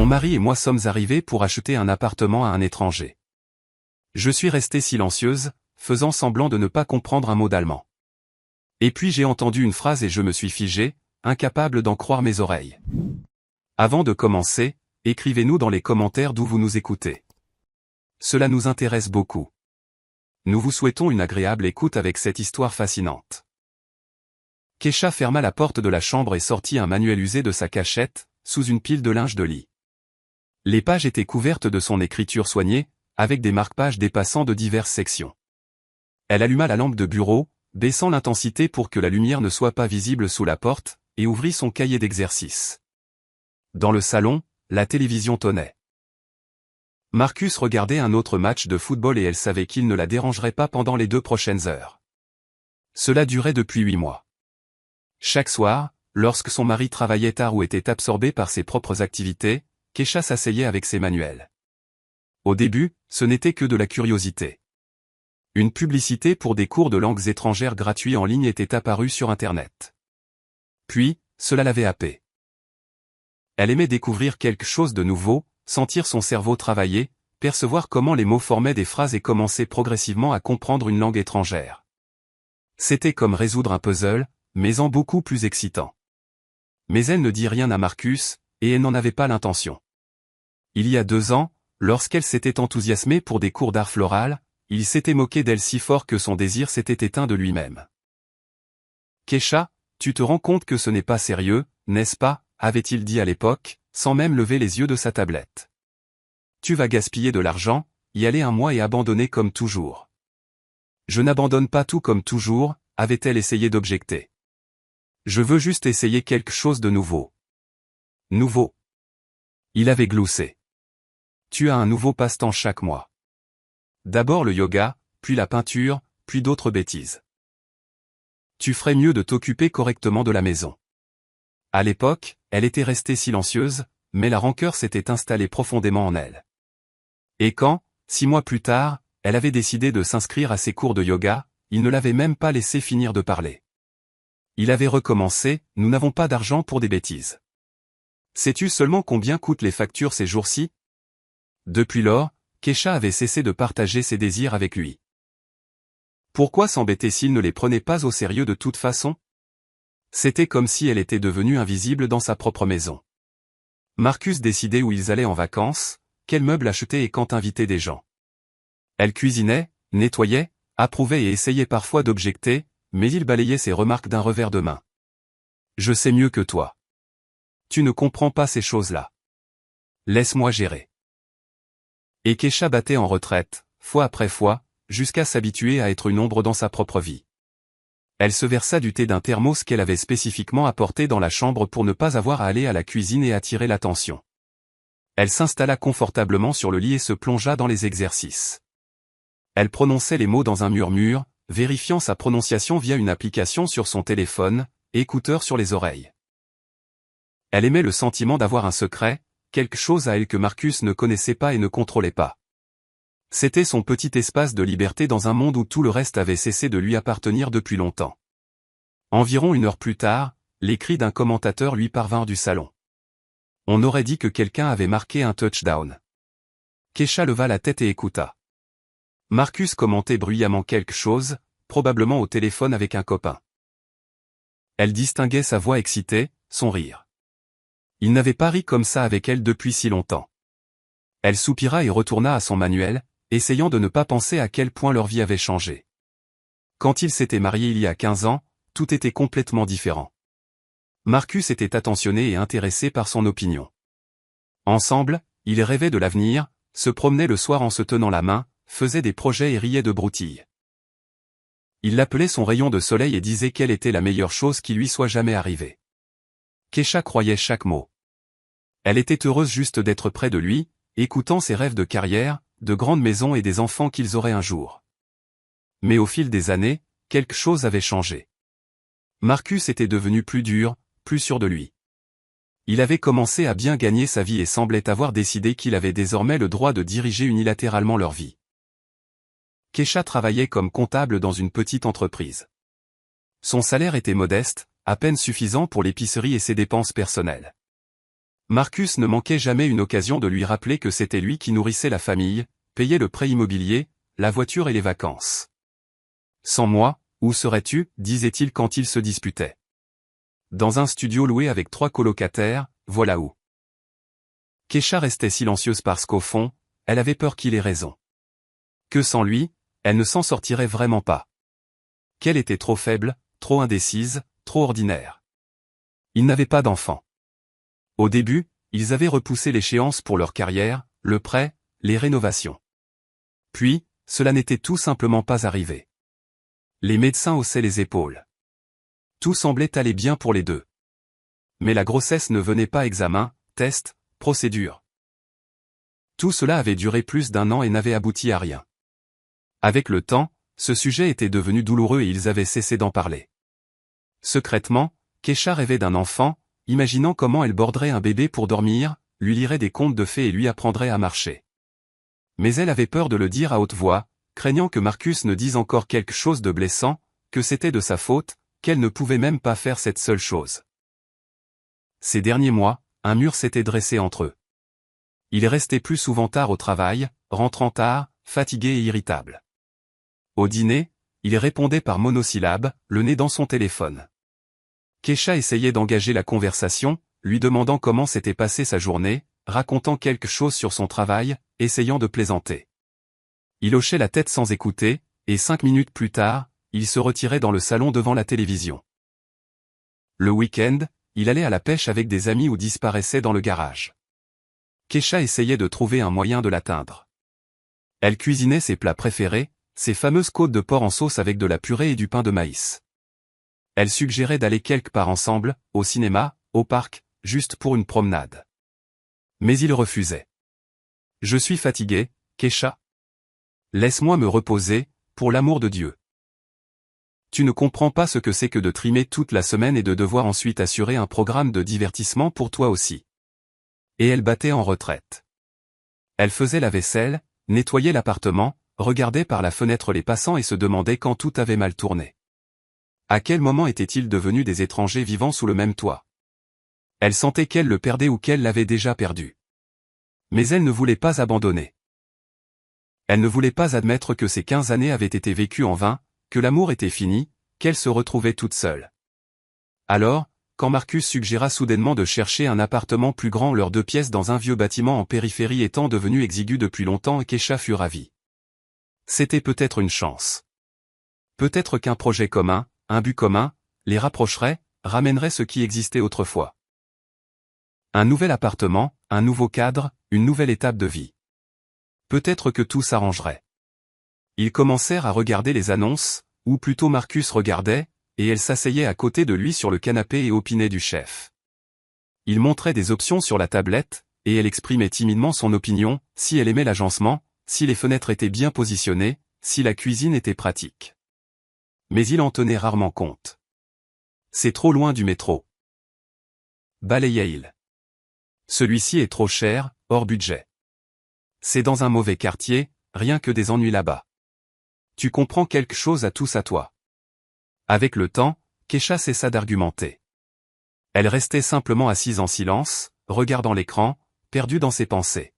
Mon mari et moi sommes arrivés pour acheter un appartement à un étranger. Je suis restée silencieuse, faisant semblant de ne pas comprendre un mot d'allemand. Et puis j'ai entendu une phrase et je me suis figée, incapable d'en croire mes oreilles. Avant de commencer, écrivez-nous dans les commentaires d'où vous nous écoutez. Cela nous intéresse beaucoup. Nous vous souhaitons une agréable écoute avec cette histoire fascinante. Kesha ferma la porte de la chambre et sortit un manuel usé de sa cachette, sous une pile de linge de lit. Les pages étaient couvertes de son écriture soignée, avec des marque-pages dépassant de diverses sections. Elle alluma la lampe de bureau, baissant l'intensité pour que la lumière ne soit pas visible sous la porte, et ouvrit son cahier d'exercice. Dans le salon, la télévision tonnait. Marcus regardait un autre match de football et elle savait qu'il ne la dérangerait pas pendant les 2 prochaines heures. Cela durait depuis 8 mois. Chaque soir, lorsque son mari travaillait tard ou était absorbé par ses propres activités, Kesha s'asseyait avec ses manuels. Au début, ce n'était que de la curiosité. Une publicité pour des cours de langues étrangères gratuits en ligne était apparue sur Internet. Puis, cela l'avait happée. Elle aimait découvrir quelque chose de nouveau, sentir son cerveau travailler, percevoir comment les mots formaient des phrases et commencer progressivement à comprendre une langue étrangère. C'était comme résoudre un puzzle, mais en beaucoup plus excitant. Mais elle ne dit rien à Marcus, et elle n'en avait pas l'intention. Il y a 2 ans, lorsqu'elle s'était enthousiasmée pour des cours d'art floral, il s'était moqué d'elle si fort que son désir s'était éteint de lui-même. « Kesha, tu te rends compte que ce n'est pas sérieux, n'est-ce pas ?» avait-il dit à l'époque, sans même lever les yeux de sa tablette. « Tu vas gaspiller de l'argent, y aller un mois et abandonner comme toujours. »« Je n'abandonne pas tout comme toujours », avait-elle essayé d'objecter. « Je veux juste essayer quelque chose de nouveau. » Nouveau. Il avait gloussé. « Tu as un nouveau passe-temps chaque mois. D'abord le yoga, puis la peinture, puis d'autres bêtises. Tu ferais mieux de t'occuper correctement de la maison. » À l'époque, elle était restée silencieuse, mais la rancœur s'était installée profondément en elle. Et quand, 6 mois plus tard, elle avait décidé de s'inscrire à ses cours de yoga, il ne l'avait même pas laissé finir de parler. Il avait recommencé, « Nous n'avons pas d'argent pour des bêtises. Sais-tu seulement combien coûtent les factures ces jours-ci ?» Depuis lors, Kesha avait cessé de partager ses désirs avec lui. Pourquoi s'embêter s'il ne les prenait pas au sérieux de toute façon? C'était comme si elle était devenue invisible dans sa propre maison. Marcus décidait où ils allaient en vacances, quels meubles acheter et quand inviter des gens. Elle cuisinait, nettoyait, approuvait et essayait parfois d'objecter, mais il balayait ses remarques d'un revers de main. « Je sais mieux que toi. Tu ne comprends pas ces choses-là. Laisse-moi gérer. » Et Kesha battait en retraite, fois après fois, jusqu'à s'habituer à être une ombre dans sa propre vie. Elle se versa du thé d'un thermos qu'elle avait spécifiquement apporté dans la chambre pour ne pas avoir à aller à la cuisine et attirer l'attention. Elle s'installa confortablement sur le lit et se plongea dans les exercices. Elle prononçait les mots dans un murmure, vérifiant sa prononciation via une application sur son téléphone, écouteurs sur les oreilles. Elle aimait le sentiment d'avoir un secret, quelque chose à elle que Marcus ne connaissait pas et ne contrôlait pas. C'était son petit espace de liberté dans un monde où tout le reste avait cessé de lui appartenir depuis longtemps. Environ 1 heure plus tard, les cris d'un commentateur lui parvinrent du salon. On aurait dit que quelqu'un avait marqué un touchdown. Kesha leva la tête et écouta. Marcus commentait bruyamment quelque chose, probablement au téléphone avec un copain. Elle distinguait sa voix excitée, son rire. Il n'avait pas ri comme ça avec elle depuis si longtemps. Elle soupira et retourna à son manuel, essayant de ne pas penser à quel point leur vie avait changé. Quand ils s'étaient mariés il y a 15 ans, tout était complètement différent. Marcus était attentionné et intéressé par son opinion. Ensemble, ils rêvaient de l'avenir, se promenaient le soir en se tenant la main, faisaient des projets et riaient de broutilles. Il l'appelait son rayon de soleil et disait quelle était la meilleure chose qui lui soit jamais arrivée. Kesha croyait chaque mot. Elle était heureuse juste d'être près de lui, écoutant ses rêves de carrière, de grandes maisons et des enfants qu'ils auraient un jour. Mais au fil des années, quelque chose avait changé. Marcus était devenu plus dur, plus sûr de lui. Il avait commencé à bien gagner sa vie et semblait avoir décidé qu'il avait désormais le droit de diriger unilatéralement leur vie. Kesha travaillait comme comptable dans une petite entreprise. Son salaire était modeste, à peine suffisant pour l'épicerie et ses dépenses personnelles. Marcus ne manquait jamais une occasion de lui rappeler que c'était lui qui nourrissait la famille, payait le prêt immobilier, la voiture et les vacances. Sans moi, où serais-tu, disait-il quand ils se disputaient. Dans un studio loué avec 3 colocataires, voilà où. Kesha restait silencieuse parce qu'au fond, elle avait peur qu'il ait raison. Que sans lui, elle ne s'en sortirait vraiment pas. Qu'elle était trop faible, trop indécise, trop ordinaire. Ils n'avaient pas d'enfants. Au début, ils avaient repoussé l'échéance pour leur carrière, le prêt, les rénovations. Puis, cela n'était tout simplement pas arrivé. Les médecins haussaient les épaules. Tout semblait aller bien pour les deux. Mais la grossesse ne venait pas examen, test, procédure. Tout cela avait duré plus d'1 an et n'avait abouti à rien. Avec le temps, ce sujet était devenu douloureux et ils avaient cessé d'en parler. Secrètement, Kesha rêvait d'un enfant, imaginant comment elle borderait un bébé pour dormir, lui lirait des contes de fées et lui apprendrait à marcher. Mais elle avait peur de le dire à haute voix, craignant que Marcus ne dise encore quelque chose de blessant, que c'était de sa faute, qu'elle ne pouvait même pas faire cette seule chose. Ces derniers mois, un mur s'était dressé entre eux. Il restait plus souvent tard au travail, rentrant tard, fatigué et irritable. Au dîner, il répondait par monosyllabes, le nez dans son téléphone. Kesha essayait d'engager la conversation, lui demandant comment s'était passée sa journée, racontant quelque chose sur son travail, essayant de plaisanter. Il hochait la tête sans écouter, et 5 minutes plus tard, il se retirait dans le salon devant la télévision. Le week-end, il allait à la pêche avec des amis ou disparaissait dans le garage. Kesha essayait de trouver un moyen de l'atteindre. Elle cuisinait ses plats préférés, ses fameuses côtes de porc en sauce avec de la purée et du pain de maïs. Elle suggérait d'aller quelque part ensemble, au cinéma, au parc, juste pour une promenade. Mais il refusait. « Je suis fatigué, Kesha. Laisse-moi me reposer, pour l'amour de Dieu. Tu ne comprends pas ce que c'est que de trimer toute la semaine et de devoir ensuite assurer un programme de divertissement pour toi aussi. » Et elle battait en retraite. Elle faisait la vaisselle, nettoyait l'appartement, regardait par la fenêtre les passants et se demandait quand tout avait mal tourné. À quel moment étaient-ils devenus des étrangers vivant sous le même toit? Elle sentait qu'elle le perdait ou qu'elle l'avait déjà perdu. Mais elle ne voulait pas abandonner. Elle ne voulait pas admettre que ces 15 années avaient été vécues en vain, que l'amour était fini, qu'elle se retrouvait toute seule. Alors, quand Marcus suggéra soudainement de chercher un appartement plus grand, leurs 2 pièces dans un vieux bâtiment en périphérie étant devenu exigu depuis longtemps, Kesha fut ravie. C'était peut-être une chance. Peut-être qu'un projet commun, un but commun, les rapprocherait, ramènerait ce qui existait autrefois. Un nouvel appartement, un nouveau cadre, une nouvelle étape de vie. Peut-être que tout s'arrangerait. Ils commencèrent à regarder les annonces, ou plutôt Marcus regardait, et elle s'asseyait à côté de lui sur le canapé et opinait du chef. Il montrait des options sur la tablette, et elle exprimait timidement son opinion, si elle aimait l'agencement, si les fenêtres étaient bien positionnées, si la cuisine était pratique. Mais il en tenait rarement compte. C'est trop loin du métro. Balayait-il. Celui-ci est trop cher, hors budget. C'est dans un mauvais quartier, rien que des ennuis là-bas. Tu comprends quelque chose à tous à toi. Avec le temps, Kesha cessa d'argumenter. Elle restait simplement assise en silence, regardant l'écran, perdue dans ses pensées.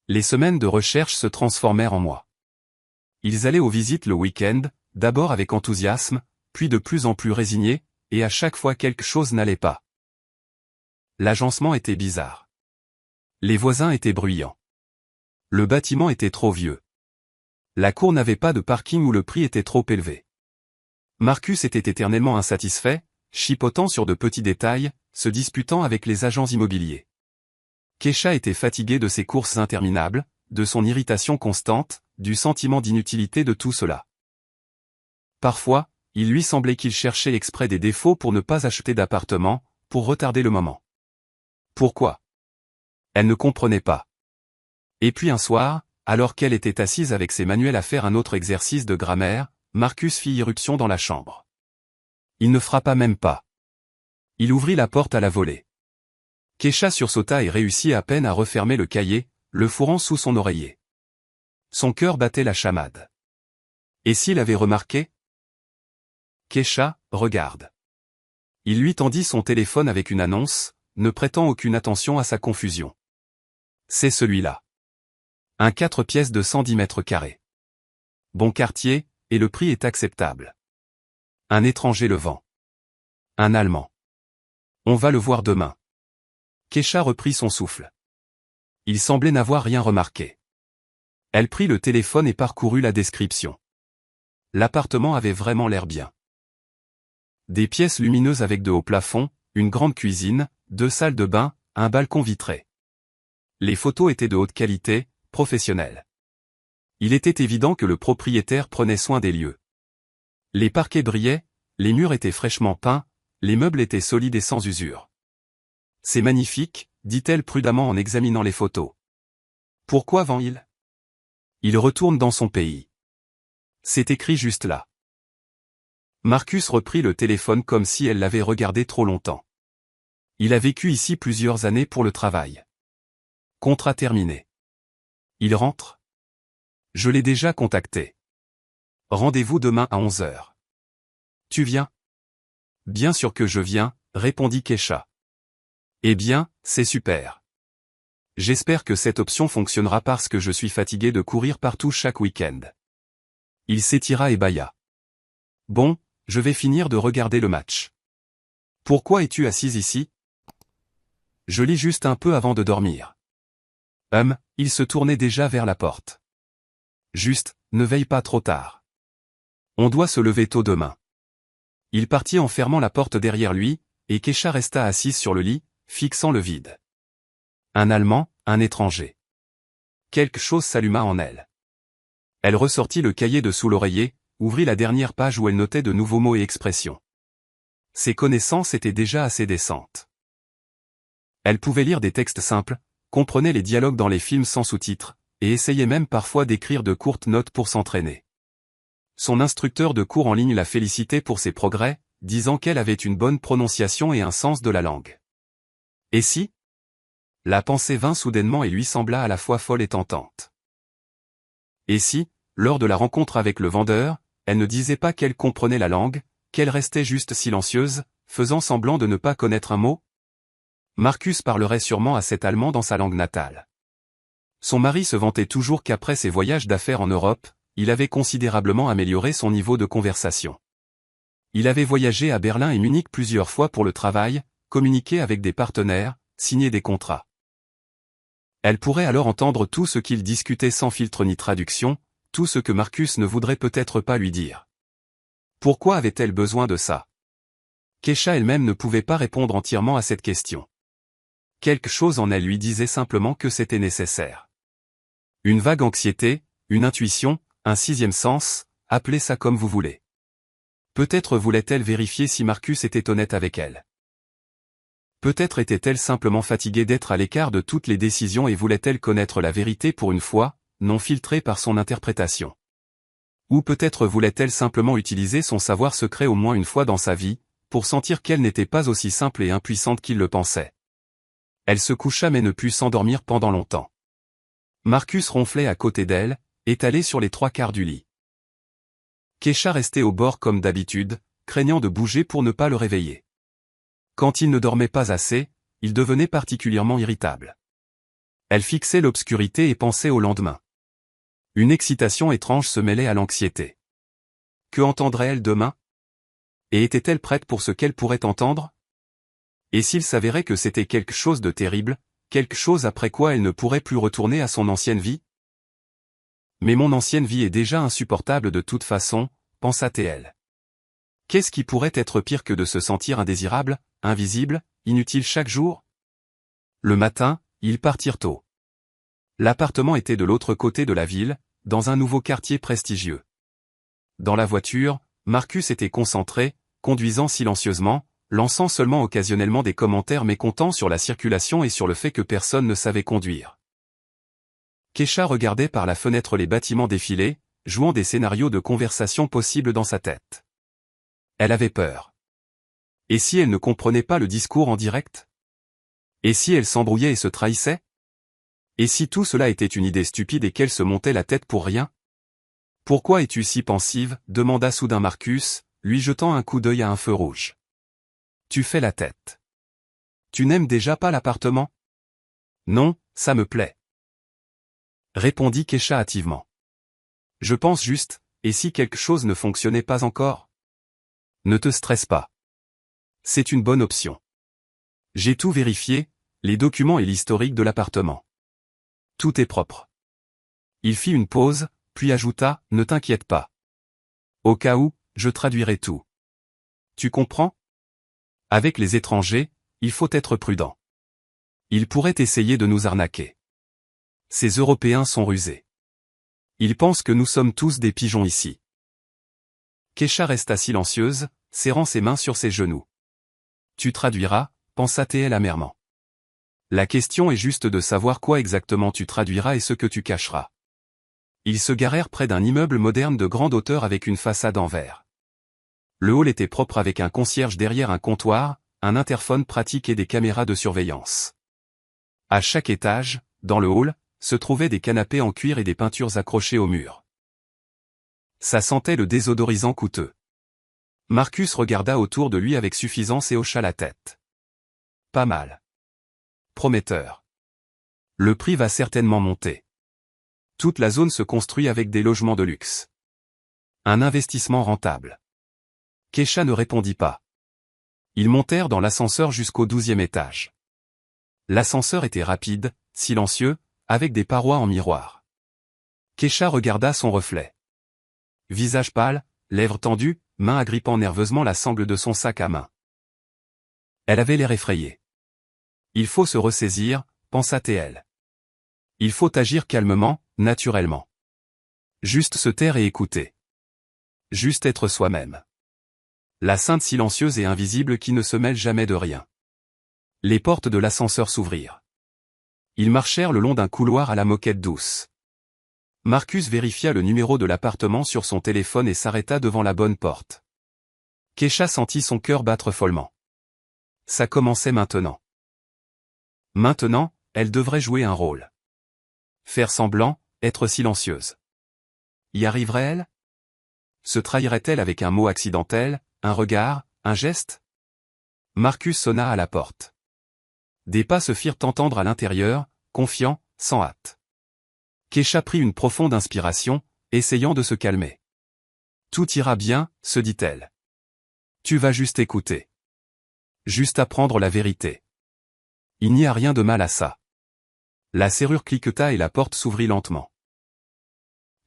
Les semaines de recherche se transformèrent en mois. Ils allaient aux visites le week-end, d'abord avec enthousiasme, puis de plus en plus résignés, et à chaque fois quelque chose n'allait pas. L'agencement était bizarre. Les voisins étaient bruyants. Le bâtiment était trop vieux. La cour n'avait pas de parking ou le prix était trop élevé. Marcus était éternellement insatisfait, chipotant sur de petits détails, se disputant avec les agents immobiliers. Kesha était fatiguée de ses courses interminables, de son irritation constante, du sentiment d'inutilité de tout cela. Parfois, il lui semblait qu'il cherchait exprès des défauts pour ne pas acheter d'appartement, pour retarder le moment. Pourquoi? Elle ne comprenait pas. Et puis un soir, alors qu'elle était assise avec ses manuels à faire un autre exercice de grammaire, Marcus fit irruption dans la chambre. Il ne frappa même pas. Il ouvrit la porte à la volée. Kesha sursauta et réussit à peine à refermer le cahier, le fourrant sous son oreiller. Son cœur battait la chamade. Et s'il avait remarqué? Kesha, regarde. Il lui tendit son téléphone avec une annonce, ne prêtant aucune attention à sa confusion. C'est celui-là. Un 4 pièces de 110 mètres carrés. Bon quartier, et le prix est acceptable. Un étranger le vend. Un Allemand. On va le voir demain. Kesha reprit son souffle. Il semblait n'avoir rien remarqué. Elle prit le téléphone et parcourut la description. L'appartement avait vraiment l'air bien. Des pièces lumineuses avec de hauts plafonds, une grande cuisine, 2 salles de bain, un balcon vitré. Les photos étaient de haute qualité, professionnelles. Il était évident que le propriétaire prenait soin des lieux. Les parquets brillaient, les murs étaient fraîchement peints, les meubles étaient solides et sans usure. C'est magnifique, dit-elle prudemment en examinant les photos. Pourquoi vend-il? Il retourne dans son pays. C'est écrit juste là. Marcus reprit le téléphone comme si elle l'avait regardé trop longtemps. Il a vécu ici plusieurs années pour le travail. Contrat terminé. Il rentre? Je l'ai déjà contacté. Rendez-vous demain à 11h. Tu viens? Bien sûr que je viens, répondit Kesha. Eh bien, c'est super. J'espère que cette option fonctionnera parce que je suis fatigué de courir partout chaque week-end. Il s'étira et bâilla. Bon, je vais finir de regarder le match. Pourquoi es-tu assise ici? Je lis juste un peu avant de dormir. Il se tournait déjà vers la porte. Juste, ne veille pas trop tard. On doit se lever tôt demain. Il partit en fermant la porte derrière lui, et Kesha resta assise sur le lit, fixant le vide. Un Allemand, un étranger. Quelque chose s'alluma en elle. Elle ressortit le cahier de sous l'oreiller, ouvrit la dernière page où elle notait de nouveaux mots et expressions. Ses connaissances étaient déjà assez décentes. Elle pouvait lire des textes simples, comprenait les dialogues dans les films sans sous-titres, et essayait même parfois d'écrire de courtes notes pour s'entraîner. Son instructeur de cours en ligne la félicitait pour ses progrès, disant qu'elle avait une bonne prononciation et un sens de la langue. Et si? La pensée vint soudainement et lui sembla à la fois folle et tentante. Et si, lors de la rencontre avec le vendeur, elle ne disait pas qu'elle comprenait la langue, qu'elle restait juste silencieuse, faisant semblant de ne pas connaître un mot? Marcus parlerait sûrement à cet Allemand dans sa langue natale. Son mari se vantait toujours qu'après ses voyages d'affaires en Europe, il avait considérablement amélioré son niveau de conversation. Il avait voyagé à Berlin et Munich plusieurs fois pour le travail, communiqué avec des partenaires, signé des contrats. Elle pourrait alors entendre tout ce qu'ils discutaient sans filtre ni traduction, tout ce que Marcus ne voudrait peut-être pas lui dire. Pourquoi avait-elle besoin de ça? Kesha elle-même ne pouvait pas répondre entièrement à cette question. Quelque chose en elle lui disait simplement que c'était nécessaire. Une vague anxiété, une intuition, un sixième sens, appelez ça comme vous voulez. Peut-être voulait-elle vérifier si Marcus était honnête avec elle. Peut-être était-elle simplement fatiguée d'être à l'écart de toutes les décisions et voulait-elle connaître la vérité pour une fois, non filtrée par son interprétation. Ou peut-être voulait-elle simplement utiliser son savoir secret au moins une fois dans sa vie, pour sentir qu'elle n'était pas aussi simple et impuissante qu'il le pensait. Elle se coucha mais ne put s'endormir pendant longtemps. Marcus ronflait à côté d'elle, étalé sur les 3/4 du lit. Kesha restait au bord comme d'habitude, craignant de bouger pour ne pas le réveiller. Quand il ne dormait pas assez, il devenait particulièrement irritable. Elle fixait l'obscurité et pensait au lendemain. Une excitation étrange se mêlait à l'anxiété. Que entendrait-elle demain? Et était-elle prête pour ce qu'elle pourrait entendre? Et s'il s'avérait que c'était quelque chose de terrible, quelque chose après quoi elle ne pourrait plus retourner à son ancienne vie? Mais mon ancienne vie est déjà insupportable de toute façon, pensa-t-elle. Qu'est-ce qui pourrait être pire que de se sentir indésirable, invisible, inutile chaque jour? Le matin, ils partirent tôt. L'appartement était de l'autre côté de la ville, dans un nouveau quartier prestigieux. Dans la voiture, Marcus était concentré, conduisant silencieusement, lançant seulement occasionnellement des commentaires mécontents sur la circulation et sur le fait que personne ne savait conduire. Kesha regardait par la fenêtre les bâtiments défiler, jouant des scénarios de conversation possibles dans sa tête. Elle avait peur. Et si elle ne comprenait pas le discours en direct? Et si elle s'embrouillait et se trahissait? Et si tout cela était une idée stupide et qu'elle se montait la tête pour rien? Pourquoi es-tu si pensive? Demanda soudain Marcus, lui jetant un coup d'œil à un feu rouge. Tu fais la tête. Tu n'aimes déjà pas l'appartement? Non, ça me plaît. Répondit Kesha hâtivement. Je pense juste, et si quelque chose ne fonctionnait pas encore? Ne te stresse pas. C'est une bonne option. J'ai tout vérifié, les documents et l'historique de l'appartement. Tout est propre. Il fit une pause, puis ajouta, ne t'inquiète pas. Au cas où, je traduirai tout. Tu comprends? Avec les étrangers, il faut être prudent. Ils pourraient essayer de nous arnaquer. Ces Européens sont rusés. Ils pensent que nous sommes tous des pigeons ici. Kesha resta silencieuse, serrant ses mains sur ses genoux. Tu traduiras, pensa-t-elle amèrement. La question est juste de savoir quoi exactement tu traduiras et ce que tu cacheras. Ils se garèrent près d'un immeuble moderne de grande hauteur avec une façade en verre. Le hall était propre avec un concierge derrière un comptoir, un interphone pratique et des caméras de surveillance. À chaque étage, dans le hall, se trouvaient des canapés en cuir et des peintures accrochées au mur. Ça sentait le désodorisant coûteux. Marcus regarda autour de lui avec suffisance et hocha la tête. Pas mal. Prometteur. Le prix va certainement monter. Toute la zone se construit avec des logements de luxe. Un investissement rentable. Kesha ne répondit pas. Ils montèrent dans l'ascenseur jusqu'au 12e étage. L'ascenseur était rapide, silencieux, avec des parois en miroir. Kesha regarda son reflet. Visage pâle, lèvres tendues, mains agrippant nerveusement la sangle de son sac à main. Elle avait l'air effrayée. Il faut se ressaisir, pensa-t-elle. Il faut agir calmement, naturellement. Juste se taire et écouter. Juste être soi-même. La sainte silencieuse et invisible qui ne se mêle jamais de rien. Les portes de l'ascenseur s'ouvrirent. Ils marchèrent le long d'un couloir à la moquette douce. Marcus vérifia le numéro de l'appartement sur son téléphone et s'arrêta devant la bonne porte. Kesha sentit son cœur battre follement. Ça commençait maintenant. Maintenant, elle devrait jouer un rôle. Faire semblant, être silencieuse. Y arriverait-elle? Se trahirait-elle avec un mot accidentel, un regard, un geste? Marcus sonna à la porte. Des pas se firent entendre à l'intérieur, confiants, sans hâte. Kesha prit une profonde inspiration, essayant de se calmer. Tout ira bien, se dit-elle. Tu vas juste écouter. Juste apprendre la vérité. Il n'y a rien de mal à ça. La serrure cliqueta et la porte s'ouvrit lentement.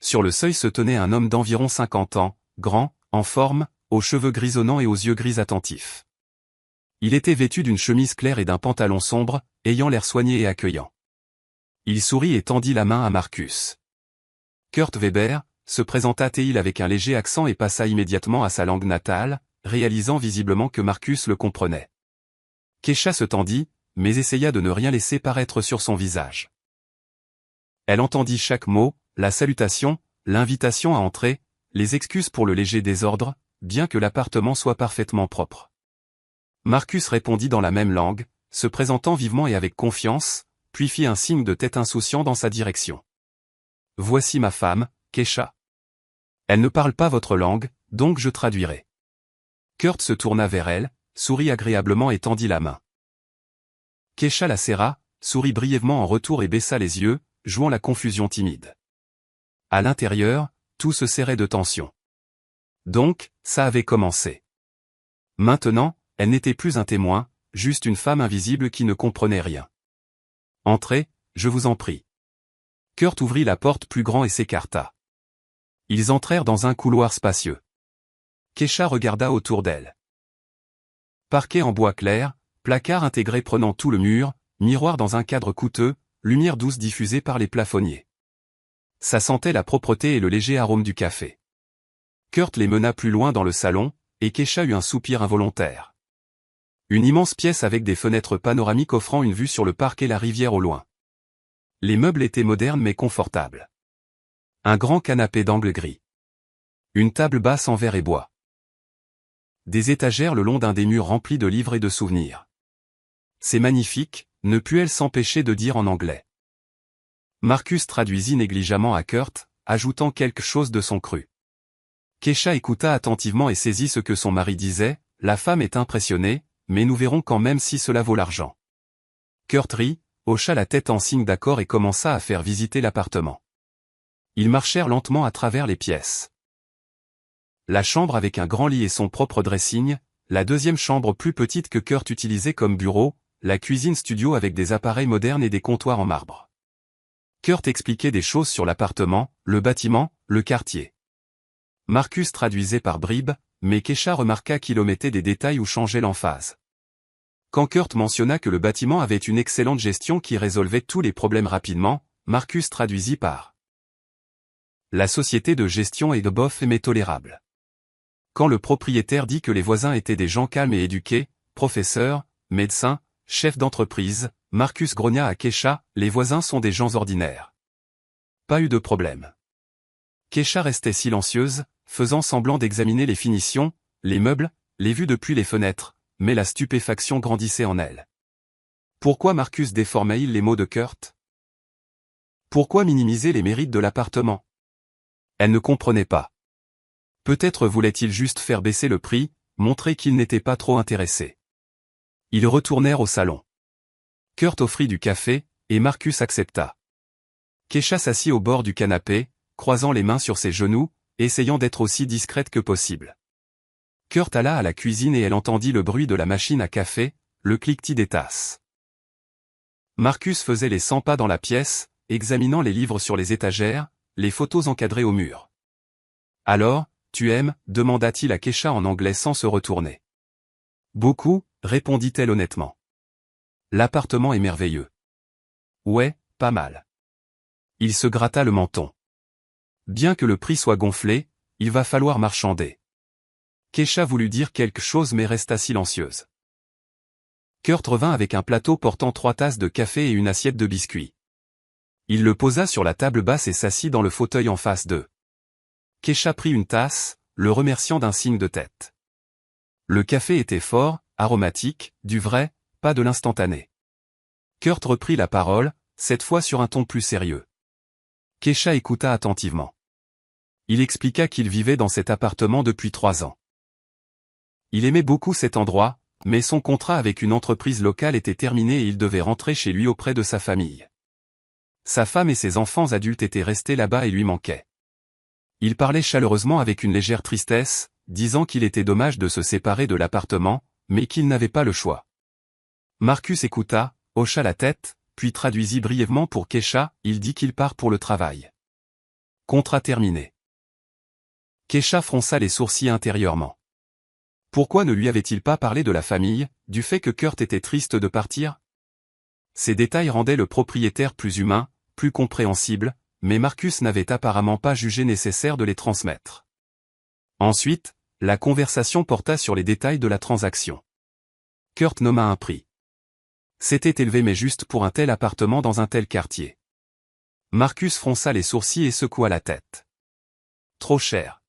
Sur le seuil se tenait un homme d'environ 50 ans, grand, en forme, aux cheveux grisonnants et aux yeux gris attentifs. Il était vêtu d'une chemise claire et d'un pantalon sombre, ayant l'air soigné et accueillant. Il sourit et tendit la main à Marcus. Kurt Weber, se présenta-t-il avec un léger accent et passa immédiatement à sa langue natale, réalisant visiblement que Marcus le comprenait. Kesha se tendit, mais essaya de ne rien laisser paraître sur son visage. Elle entendit chaque mot, la salutation, l'invitation à entrer, les excuses pour le léger désordre, bien que l'appartement soit parfaitement propre. Marcus répondit dans la même langue, se présentant vivement et avec confiance, puis fit un signe de tête insouciant dans sa direction. « Voici ma femme, Kesha. Elle ne parle pas votre langue, donc je traduirai. » Kurt se tourna vers elle, sourit agréablement et tendit la main. Kesha la serra, sourit brièvement en retour et baissa les yeux, jouant la confusion timide. À l'intérieur, tout se serrait de tension. Donc, ça avait commencé. Maintenant, elle n'était plus un témoin, juste une femme invisible qui ne comprenait rien. « Entrez, je vous en prie. » Kurt ouvrit la porte plus grand et s'écarta. Ils entrèrent dans un couloir spacieux. Kesha regarda autour d'elle. Parquet en bois clair, placard intégré prenant tout le mur, miroir dans un cadre coûteux, lumière douce diffusée par les plafonniers. Ça sentait la propreté et le léger arôme du café. Kurt les mena plus loin dans le salon, et Kesha eut un soupir involontaire. Une immense pièce avec des fenêtres panoramiques offrant une vue sur le parc et la rivière au loin. Les meubles étaient modernes mais confortables. Un grand canapé d'angle gris. Une table basse en verre et bois. Des étagères le long d'un des murs remplis de livres et de souvenirs. C'est magnifique, ne put-elle s'empêcher de dire en anglais. Marcus traduisit négligemment à Kurt, ajoutant quelque chose de son cru. Kesha écouta attentivement et saisit ce que son mari disait, la femme est impressionnée, mais nous verrons quand même si cela vaut l'argent. Kurt rit, hocha la tête en signe d'accord et commença à faire visiter l'appartement. Ils marchèrent lentement à travers les pièces. La chambre avec un grand lit et son propre dressing, la deuxième chambre plus petite que Kurt utilisait comme bureau, la cuisine studio avec des appareils modernes et des comptoirs en marbre. Kurt expliquait des choses sur l'appartement, le bâtiment, le quartier. Marcus traduisait par bribes, mais Kesha remarqua qu'il omettait des détails ou changeait l'emphase. Quand Kurt mentionna que le bâtiment avait une excellente gestion qui résolvait tous les problèmes rapidement, Marcus traduisit par la société de gestion et de bof est tolérable. Quand le propriétaire dit que les voisins étaient des gens calmes et éduqués, professeurs, médecins, chefs d'entreprise, Marcus grogna à Kesha, les voisins sont des gens ordinaires. Pas eu de problème. Kesha restait silencieuse, faisant semblant d'examiner les finitions, les meubles, les vues depuis les fenêtres, mais la stupéfaction grandissait en elle. Pourquoi Marcus déformait-il les mots de Kurt? Pourquoi minimiser les mérites de l'appartement? Elle ne comprenait pas. Peut-être voulait-il juste faire baisser le prix, montrer qu'il n'était pas trop intéressé. Ils retournèrent au salon. Kurt offrit du café, et Marcus accepta. Kesha s'assit au bord du canapé, croisant les mains sur ses genoux, essayant d'être aussi discrète que possible. Kurt alla à la cuisine et elle entendit le bruit de la machine à café, le cliquetis des tasses. Marcus faisait les 100 pas dans la pièce, examinant les livres sur les étagères, les photos encadrées au mur. « Alors, tu aimes » demanda-t-il à Kesha en anglais sans se retourner. « Beaucoup » répondit-elle honnêtement. « L'appartement est merveilleux. »« Ouais, pas mal. » Il se gratta le menton. « Bien que le prix soit gonflé, il va falloir marchander. » Kesha voulut dire quelque chose mais resta silencieuse. Kurt revint avec un plateau portant 3 tasses de café et une assiette de biscuits. Il le posa sur la table basse et s'assit dans le fauteuil en face d'eux. Kesha prit une tasse, le remerciant d'un signe de tête. Le café était fort, aromatique, du vrai, pas de l'instantané. Kurt reprit la parole, cette fois sur un ton plus sérieux. Kesha écouta attentivement. Il expliqua qu'il vivait dans cet appartement depuis 3 ans. Il aimait beaucoup cet endroit, mais son contrat avec une entreprise locale était terminé et il devait rentrer chez lui auprès de sa famille. Sa femme et ses enfants adultes étaient restés là-bas et lui manquaient. Il parlait chaleureusement avec une légère tristesse, disant qu'il était dommage de se séparer de l'appartement, mais qu'il n'avait pas le choix. Marcus écouta, hocha la tête, puis traduisit brièvement pour Kesha, il dit qu'il part pour le travail. Contrat terminé. Kesha fronça les sourcils intérieurement. Pourquoi ne lui avait-il pas parlé de la famille, du fait que Kurt était triste de partir? Ces détails rendaient le propriétaire plus humain, plus compréhensible, mais Marcus n'avait apparemment pas jugé nécessaire de les transmettre. Ensuite, la conversation porta sur les détails de la transaction. Kurt nomma un prix. C'était élevé mais juste pour un tel appartement dans un tel quartier. Marcus fronça les sourcils et secoua la tête. Trop cher.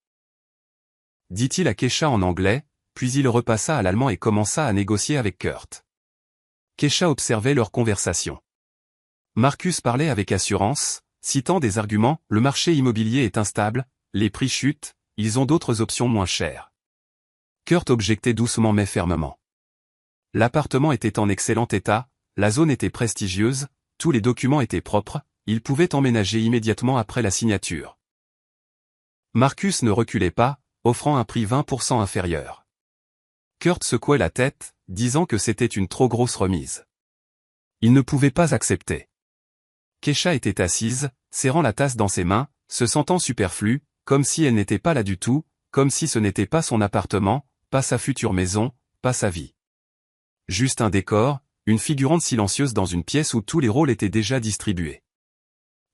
Dit-il à Kesha en anglais, puis il repassa à l'allemand et commença à négocier avec Kurt. Kesha observait leur conversation. Marcus parlait avec assurance, citant des arguments, le marché immobilier est instable, les prix chutent, ils ont d'autres options moins chères. Kurt objectait doucement mais fermement. L'appartement était en excellent état, la zone était prestigieuse, tous les documents étaient propres, il pouvait emménager immédiatement après la signature. Marcus ne reculait pas, offrant un prix 20% inférieur. Kurt secouait la tête, disant que c'était une trop grosse remise. Il ne pouvait pas accepter. Kesha était assise, serrant la tasse dans ses mains, se sentant superflue, comme si elle n'était pas là du tout, comme si ce n'était pas son appartement, pas sa future maison, pas sa vie. Juste un décor, une figurante silencieuse dans une pièce où tous les rôles étaient déjà distribués.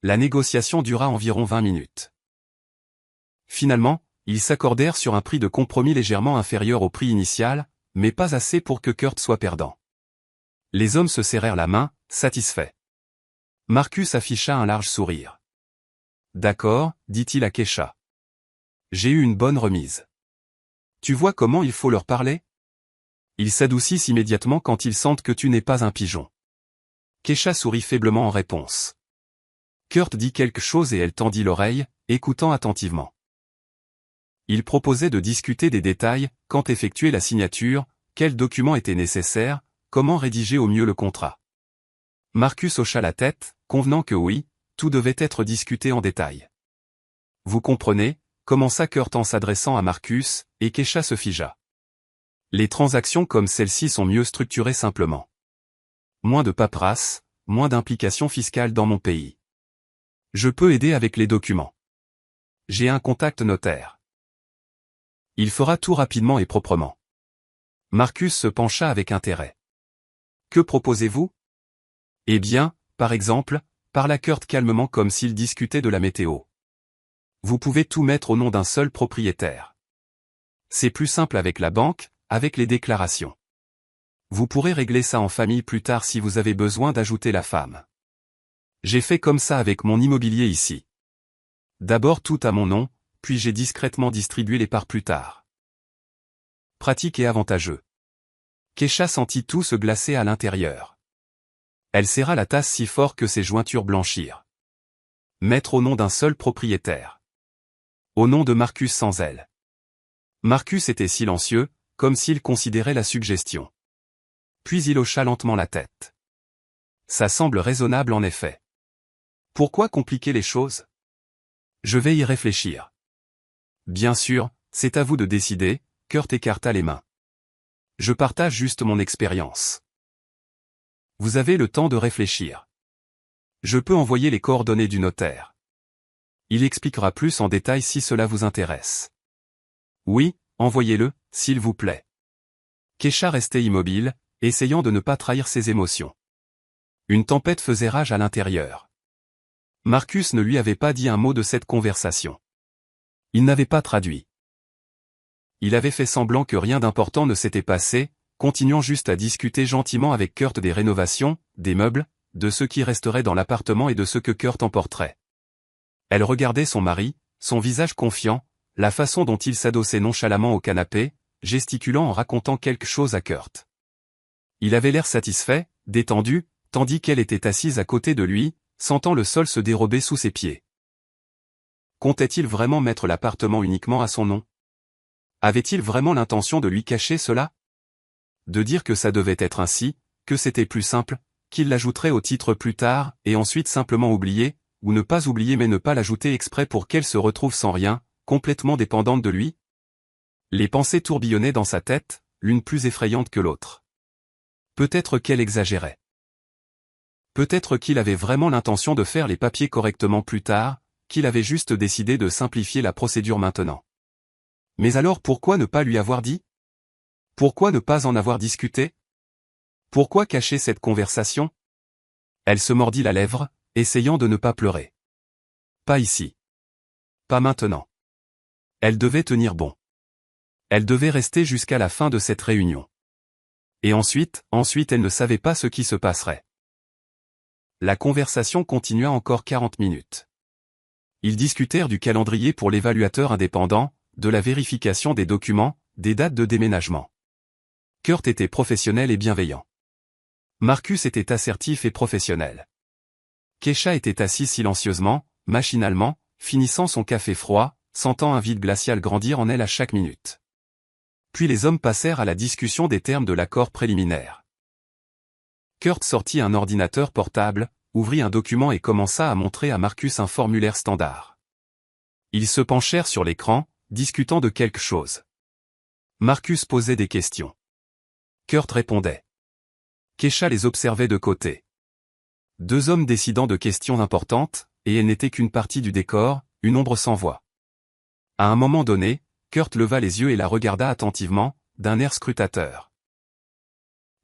La négociation dura environ 20 minutes. Finalement, ils s'accordèrent sur un prix de compromis légèrement inférieur au prix initial, mais pas assez pour que Kurt soit perdant. Les hommes se serrèrent la main, satisfaits. Marcus afficha un large sourire. « D'accord, dit-il à Kesha. J'ai eu une bonne remise. Tu vois comment il faut leur parler? Ils s'adoucissent immédiatement quand ils sentent que tu n'es pas un pigeon. » Kesha sourit faiblement en réponse. Kurt dit quelque chose et elle tendit l'oreille, écoutant attentivement. Il proposait de discuter des détails, quand effectuer la signature, quel document était nécessaire, comment rédiger au mieux le contrat. Marcus hocha la tête, convenant que oui, tout devait être discuté en détail. Vous comprenez, commença Kurt en s'adressant à Marcus, et Keisha se figea. Les transactions comme celle-ci sont mieux structurées simplement. Moins de paperasse, moins d'implications fiscales dans mon pays. Je peux aider avec les documents. J'ai un contact notaire. Il fera tout rapidement et proprement. Marcus se pencha avec intérêt. Que proposez-vous? Eh bien, par exemple, parla Kurt calmement comme s'il discutait de la météo. Vous pouvez tout mettre au nom d'un seul propriétaire. C'est plus simple avec la banque, avec les déclarations. Vous pourrez régler ça en famille plus tard si vous avez besoin d'ajouter la femme. J'ai fait comme ça avec mon immobilier ici. D'abord tout à mon nom, puis j'ai discrètement distribué les parts plus tard. Pratique et avantageux. Keisha sentit tout se glacer à l'intérieur. Elle serra la tasse si fort que ses jointures blanchirent. Mettre au nom d'un seul propriétaire. Au nom de Marcus sans elle. Marcus était silencieux, comme s'il considérait la suggestion. Puis il hocha lentement la tête. Ça semble raisonnable en effet. Pourquoi compliquer les choses? Je vais y réfléchir. Bien sûr, c'est à vous de décider, Kurt écarta les mains. Je partage juste mon expérience. Vous avez le temps de réfléchir. Je peux envoyer les coordonnées du notaire. Il expliquera plus en détail si cela vous intéresse. Oui, envoyez-le, s'il vous plaît. Keisha restait immobile, essayant de ne pas trahir ses émotions. Une tempête faisait rage à l'intérieur. Marcus ne lui avait pas dit un mot de cette conversation. Il n'avait pas traduit. Il avait fait semblant que rien d'important ne s'était passé, continuant juste à discuter gentiment avec Kurt des rénovations, des meubles, de ce qui resterait dans l'appartement et de ce que Kurt emporterait. Elle regardait son mari, son visage confiant, la façon dont il s'adossait nonchalamment au canapé, gesticulant en racontant quelque chose à Kurt. Il avait l'air satisfait, détendu, tandis qu'elle était assise à côté de lui, sentant le sol se dérober sous ses pieds. Comptait-il vraiment mettre l'appartement uniquement à son nom? Avait-il vraiment l'intention de lui cacher cela? De dire que ça devait être ainsi, que c'était plus simple, qu'il l'ajouterait au titre plus tard, et ensuite simplement oublier, ou ne pas oublier mais ne pas l'ajouter exprès pour qu'elle se retrouve sans rien, complètement dépendante de lui? Les pensées tourbillonnaient dans sa tête, l'une plus effrayante que l'autre. Peut-être qu'elle exagérait. Peut-être qu'il avait vraiment l'intention de faire les papiers correctement plus tard, qu'il avait juste décidé de simplifier la procédure maintenant. Mais alors pourquoi ne pas lui avoir dit? Pourquoi ne pas en avoir discuté? Pourquoi cacher cette conversation? Elle se mordit la lèvre, essayant de ne pas pleurer. Pas ici. Pas maintenant. Elle devait tenir bon. Elle devait rester jusqu'à la fin de cette réunion. Et ensuite elle ne savait pas ce qui se passerait. La conversation continua encore 40 minutes. Ils discutèrent du calendrier pour l'évaluateur indépendant, de la vérification des documents, des dates de déménagement. Kurt était professionnel et bienveillant. Marcus était assertif et professionnel. Keisha était assise silencieusement, machinalement, finissant son café froid, sentant un vide glacial grandir en elle à chaque minute. Puis les hommes passèrent à la discussion des termes de l'accord préliminaire. Kurt sortit un ordinateur portable, ouvrit un document et commença à montrer à Marcus un formulaire standard. Ils se penchèrent sur l'écran, discutant de quelque chose. Marcus posait des questions. Kurt répondait. Keisha les observait de côté. Deux hommes décidant de questions importantes, et elle n'était qu'une partie du décor, une ombre sans voix. À un moment donné, Kurt leva les yeux et la regarda attentivement, d'un air scrutateur.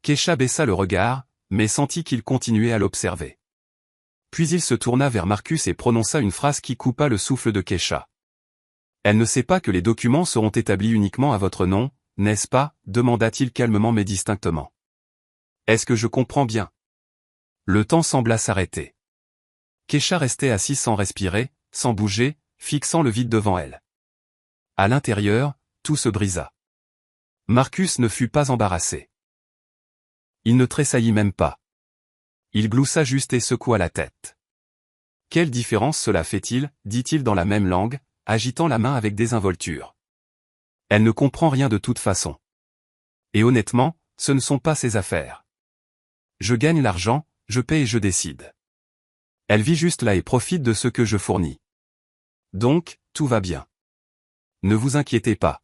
Keisha baissa le regard, mais sentit qu'il continuait à l'observer. Puis il se tourna vers Marcus et prononça une phrase qui coupa le souffle de Keisha. Elle ne sait pas que les documents seront établis uniquement à votre nom, n'est-ce pas? Demanda-t-il calmement mais distinctement. Est-ce que je comprends bien? Le temps sembla s'arrêter. Keisha restait assise sans respirer, sans bouger, fixant le vide devant elle. À l'intérieur, tout se brisa. Marcus ne fut pas embarrassé. Il ne tressaillit même pas. Il gloussa juste et secoua la tête. Quelle différence cela fait-il, dit-il dans la même langue, agitant la main avec désinvolture. Elle ne comprend rien de toute façon. Et honnêtement, ce ne sont pas ses affaires. Je gagne l'argent, je paie et je décide. Elle vit juste là et profite de ce que je fournis. Donc, tout va bien. Ne vous inquiétez pas.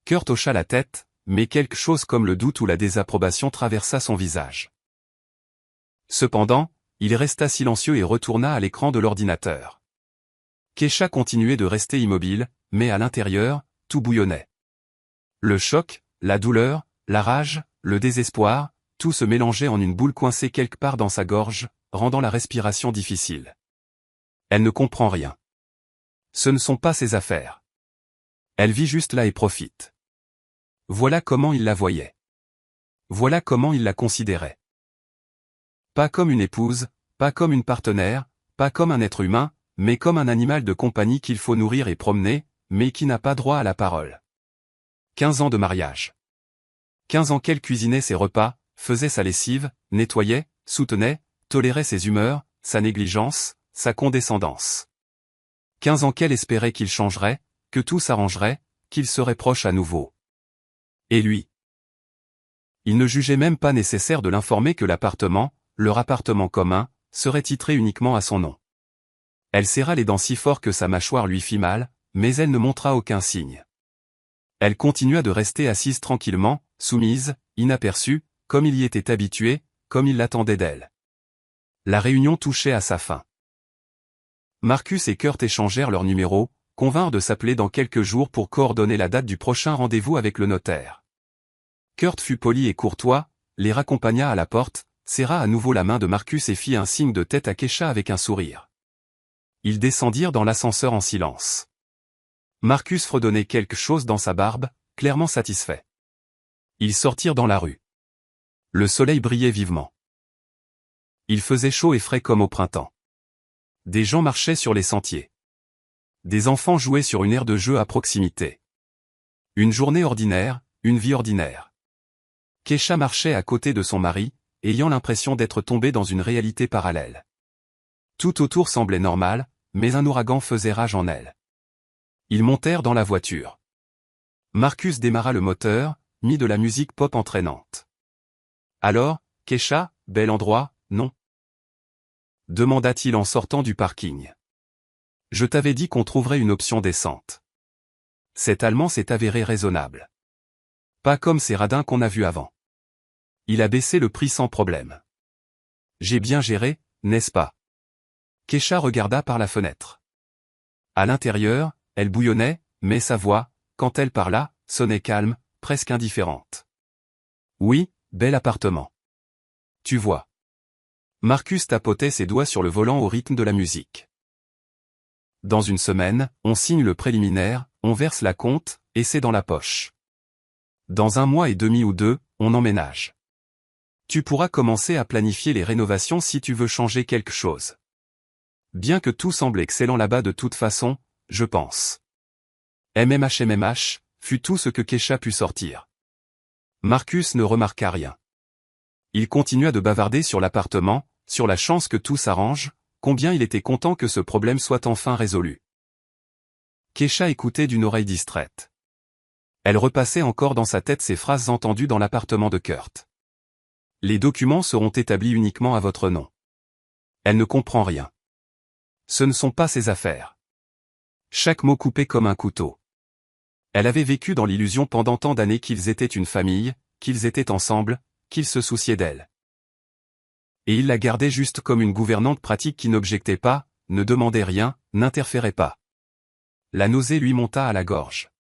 Kurt hocha la tête, mais quelque chose comme le doute ou la désapprobation traversa son visage. Cependant, il resta silencieux et retourna à l'écran de l'ordinateur. Keisha continuait de rester immobile, mais à l'intérieur, tout bouillonnait. Le choc, la douleur, la rage, le désespoir, tout se mélangeait en une boule coincée quelque part dans sa gorge, rendant la respiration difficile. Elle ne comprend rien. Ce ne sont pas ses affaires. Elle vit juste là et profite. Voilà comment il la voyait. Voilà comment il la considérait. Pas comme une épouse, pas comme une partenaire, pas comme un être humain, mais comme un animal de compagnie qu'il faut nourrir et promener, mais qui n'a pas droit à la parole. 15 ans de mariage. 15 ans qu'elle cuisinait ses repas, faisait sa lessive, nettoyait, soutenait, tolérait ses humeurs, sa négligence, sa condescendance. 15 ans qu'elle espérait qu'il changerait, que tout s'arrangerait, qu'il serait proche à nouveau. Et lui? Il ne jugeait même pas nécessaire de l'informer que l'appartement, leur appartement commun, serait titré uniquement à son nom. Elle serra les dents si fort que sa mâchoire lui fit mal, mais elle ne montra aucun signe. Elle continua de rester assise tranquillement, soumise, inaperçue, comme il y était habitué, comme il l'attendait d'elle. La réunion touchait à sa fin. Marcus et Kurt échangèrent leurs numéros, convinrent de s'appeler dans quelques jours pour coordonner la date du prochain rendez-vous avec le notaire. Kurt fut poli et courtois, les raccompagna à la porte, serra à nouveau la main de Marcus et fit un signe de tête à Keisha avec un sourire. Ils descendirent dans l'ascenseur en silence. Marcus fredonnait quelque chose dans sa barbe, clairement satisfait. Ils sortirent dans la rue. Le soleil brillait vivement. Il faisait chaud et frais comme au printemps. Des gens marchaient sur les sentiers. Des enfants jouaient sur une aire de jeu à proximité. Une journée ordinaire, une vie ordinaire. Keisha marchait à côté de son mari, ayant l'impression d'être tombée dans une réalité parallèle. Tout autour semblait normal, mais un ouragan faisait rage en elle. Ils montèrent dans la voiture. Marcus démarra le moteur, mit de la musique pop entraînante. Alors, Keisha, bel endroit, non? Demanda-t-il en sortant du parking. Je t'avais dit qu'on trouverait une option décente. Cet Allemand s'est avéré raisonnable. Pas comme ces radins qu'on a vus avant. Il a baissé le prix sans problème. J'ai bien géré, n'est-ce pas? Keisha regarda par la fenêtre. À l'intérieur, elle bouillonnait, mais sa voix, quand elle parla, sonnait calme, presque indifférente. Oui, bel appartement. Tu vois. Marcus tapotait ses doigts sur le volant au rythme de la musique. Dans une semaine, on signe le préliminaire, on verse la compte, et c'est dans la poche. Dans 1 mois et demi ou 2, on emménage. Tu pourras commencer à planifier les rénovations si tu veux changer quelque chose. Bien que tout semble excellent là-bas de toute façon, je pense. MMH fut tout ce que Keisha put sortir. Marcus ne remarqua rien. Il continua de bavarder sur l'appartement, sur la chance que tout s'arrange, combien il était content que ce problème soit enfin résolu. Keisha écoutait d'une oreille distraite. Elle repassait encore dans sa tête ces phrases entendues dans l'appartement de Kurt. Les documents seront établis uniquement à votre nom. Elle ne comprend rien. Ce ne sont pas ses affaires. Chaque mot coupé comme un couteau. Elle avait vécu dans l'illusion pendant tant d'années qu'ils étaient une famille, qu'ils étaient ensemble, qu'ils se souciaient d'elle. Et il la gardait juste comme une gouvernante pratique qui n'objectait pas, ne demandait rien, n'interférait pas. La nausée lui monta à la gorge.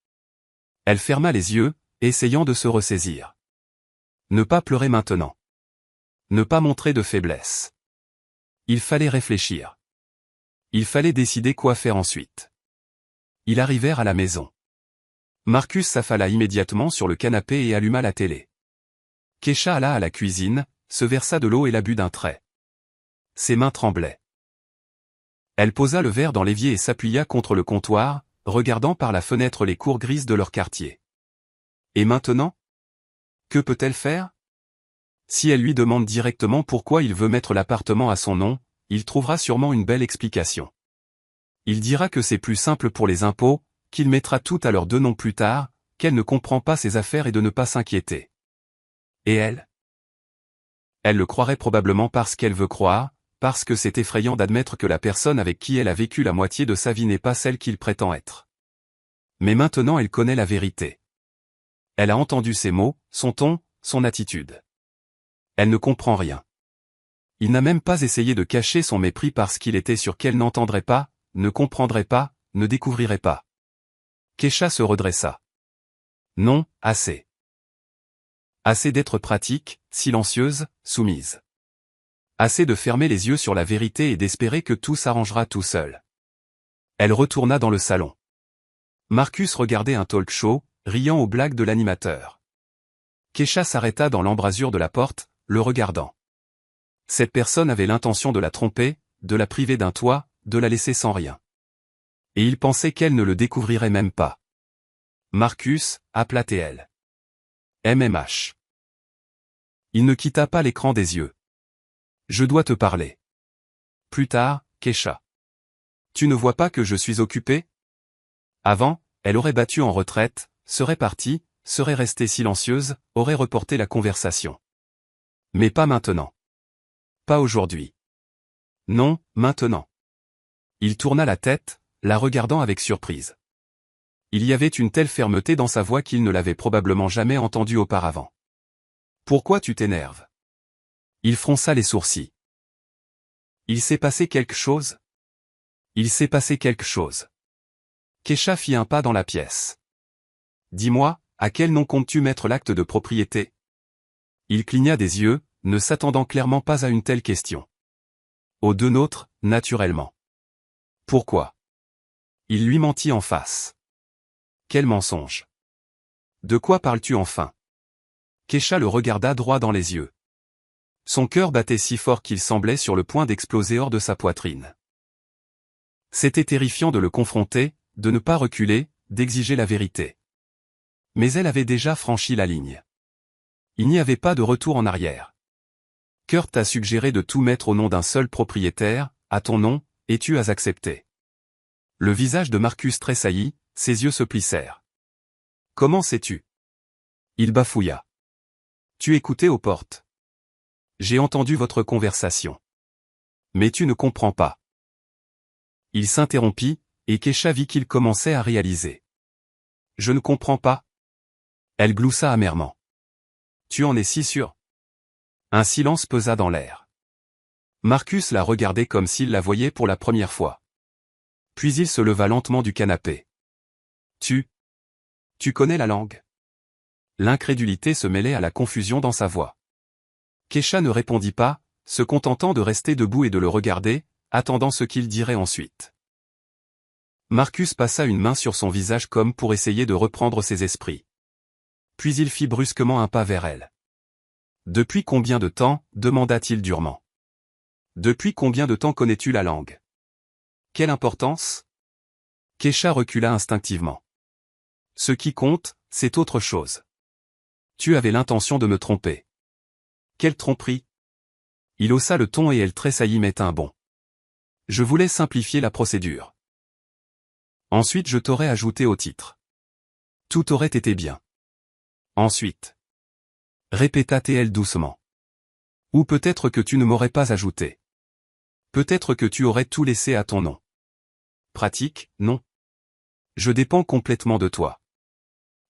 Elle ferma les yeux, essayant de se ressaisir. Ne pas pleurer maintenant. Ne pas montrer de faiblesse. Il fallait réfléchir. Il fallait décider quoi faire ensuite. Ils arrivèrent à la maison. Marcus s'affala immédiatement sur le canapé et alluma la télé. Keisha alla à la cuisine, se versa de l'eau et la but d'un trait. Ses mains tremblaient. Elle posa le verre dans l'évier et s'appuya contre le comptoir, regardant par la fenêtre les cours grises de leur quartier. Et maintenant? Que peut-elle faire? Si elle lui demande directement pourquoi il veut mettre l'appartement à son nom, il trouvera sûrement une belle explication. Il dira que c'est plus simple pour les impôts, qu'il mettra tout à leurs 2 noms plus tard, qu'elle ne comprend pas ses affaires et de ne pas s'inquiéter. Et elle? Elle le croirait probablement parce qu'elle veut croire, parce que c'est effrayant d'admettre que la personne avec qui elle a vécu la moitié de sa vie n'est pas celle qu'il prétend être. Mais maintenant elle connaît la vérité. Elle a entendu ses mots, son ton, son attitude. Elle ne comprend rien. Il n'a même pas essayé de cacher son mépris parce qu'il était sûr qu'elle n'entendrait pas, ne comprendrait pas, ne découvrirait pas. Kesha se redressa. Non, assez. Assez d'être pratique, silencieuse, soumise. Assez de fermer les yeux sur la vérité et d'espérer que tout s'arrangera tout seul. Elle retourna dans le salon. Marcus regardait un talk show, riant aux blagues de l'animateur. Kesha s'arrêta dans l'embrasure de la porte, le regardant. Cette personne avait l'intention de la tromper, de la priver d'un toit, de la laisser sans rien. Et il pensait qu'elle ne le découvrirait même pas. Marcus, appela TL. MMH. Il ne quitta pas l'écran des yeux. Je dois te parler. Plus tard, Kesha. Tu ne vois pas que je suis occupé? Avant, elle aurait battu en retraite, serait partie, serait restée silencieuse, aurait reporté la conversation. Mais pas maintenant. Pas aujourd'hui. Non, maintenant. Il tourna la tête, la regardant avec surprise. Il y avait une telle fermeté dans sa voix qu'il ne l'avait probablement jamais entendue auparavant. Pourquoi tu t'énerves? Il fronça les sourcils. Il s'est passé quelque chose? Il s'est passé quelque chose. Kesha fit un pas dans la pièce. Dis-moi, à quel nom comptes-tu mettre l'acte de propriété? Il cligna des yeux, ne s'attendant clairement pas à une telle question. Aux deux nôtres, naturellement. Pourquoi? Il lui mentit en face. Quel mensonge! De quoi parles-tu enfin? Kesha le regarda droit dans les yeux. Son cœur battait si fort qu'il semblait sur le point d'exploser hors de sa poitrine. C'était terrifiant de le confronter, de ne pas reculer, d'exiger la vérité. Mais elle avait déjà franchi la ligne. Il n'y avait pas de retour en arrière. Kurt t'a suggéré de tout mettre au nom d'un seul propriétaire, à ton nom, et tu as accepté. Le visage de Marcus tressaillit, ses yeux se plissèrent. Comment sais-tu? Il bafouilla. Tu écoutais aux portes. J'ai entendu votre conversation. Mais tu ne comprends pas. Il s'interrompit, et Kesha vit qu'il commençait à réaliser. Je ne comprends pas. Elle gloussa amèrement. Tu en es si sûr? Un silence pesa dans l'air. Marcus la regardait comme s'il la voyait pour la première fois. Puis il se leva lentement du canapé. Tu connais la langue? L'incrédulité se mêlait à la confusion dans sa voix. Kesha ne répondit pas, se contentant de rester debout et de le regarder, attendant ce qu'il dirait ensuite. Marcus passa une main sur son visage comme pour essayer de reprendre ses esprits. Puis il fit brusquement un pas vers elle. Depuis combien de temps, demanda-t-il durement. Depuis combien de temps connais-tu la langue? Quelle importance? Kesha recula instinctivement. Ce qui compte, c'est autre chose. Tu avais l'intention de me tromper. Quelle tromperie? Il haussa le ton et elle tressaillit mais tint bon. Je voulais simplifier la procédure. Ensuite je t'aurais ajouté au titre. Tout aurait été bien. Ensuite. Répéta TL doucement. Ou peut-être que tu ne m'aurais pas ajouté. Peut-être que tu aurais tout laissé à ton nom. Pratique, non. Je dépends complètement de toi.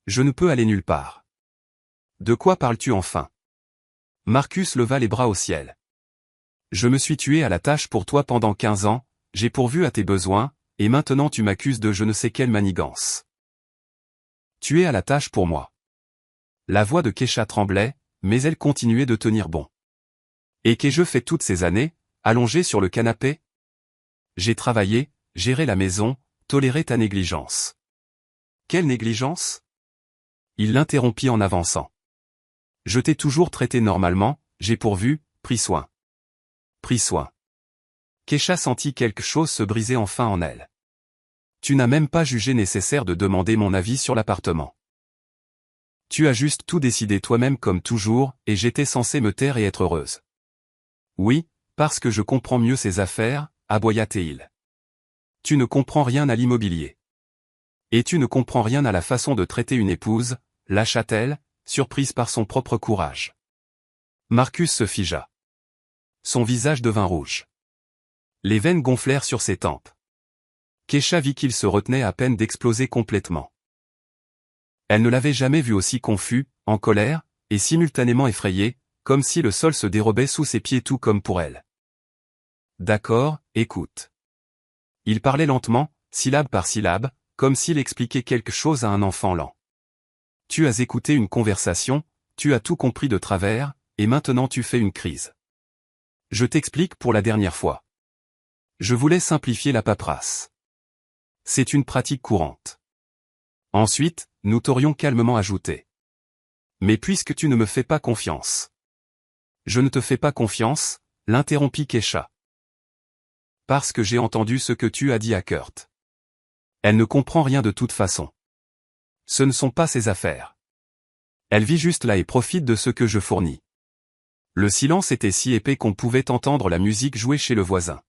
Je ne peux aller nulle part. De quoi parles-tu enfin? Marcus leva les bras au ciel. Je me suis tué à la tâche pour toi pendant 15 ans, j'ai pourvu à tes besoins, et maintenant tu m'accuses de je ne sais quelle manigance. Tu es à la tâche pour moi. La voix de Kesha tremblait, mais elle continuait de tenir bon. Et qu'ai-je fait toutes ces années, allongé sur le canapé? J'ai travaillé, géré la maison, toléré ta négligence. Quelle négligence? Il l'interrompit en avançant. Je t'ai toujours traité normalement, j'ai pourvu, pris soin. Pris soin. Kesha sentit quelque chose se briser enfin en elle. Tu n'as même pas jugé nécessaire de demander mon avis sur l'appartement. Tu as juste tout décidé toi-même comme toujours, et j'étais censé me taire et être heureuse. Oui, parce que je comprends mieux ces affaires, aboya Théil. Tu ne comprends rien à l'immobilier. Et tu ne comprends rien à la façon de traiter une épouse, lâcha-t-elle, surprise par son propre courage. Marcus se figea. Son visage devint rouge. Les veines gonflèrent sur ses tempes. Kesha vit qu'il se retenait à peine d'exploser complètement. Elle ne l'avait jamais vu aussi confus, en colère, et simultanément effrayé, comme si le sol se dérobait sous ses pieds tout comme pour elle. D'accord, écoute. Il parlait lentement, syllabe par syllabe, comme s'il expliquait quelque chose à un enfant lent. Tu as écouté une conversation, tu as tout compris de travers, et maintenant tu fais une crise. Je t'explique pour la dernière fois. Je voulais simplifier la paperasse. C'est une pratique courante. Ensuite, nous t'aurions calmement ajouté. Mais puisque tu ne me fais pas confiance. Je ne te fais pas confiance, l'interrompit Kesha. Parce que j'ai entendu ce que tu as dit à Kurt. Elle ne comprend rien de toute façon. Ce ne sont pas ses affaires. Elle vit juste là et profite de ce que je fournis. Le silence était si épais qu'on pouvait entendre la musique jouer chez le voisin.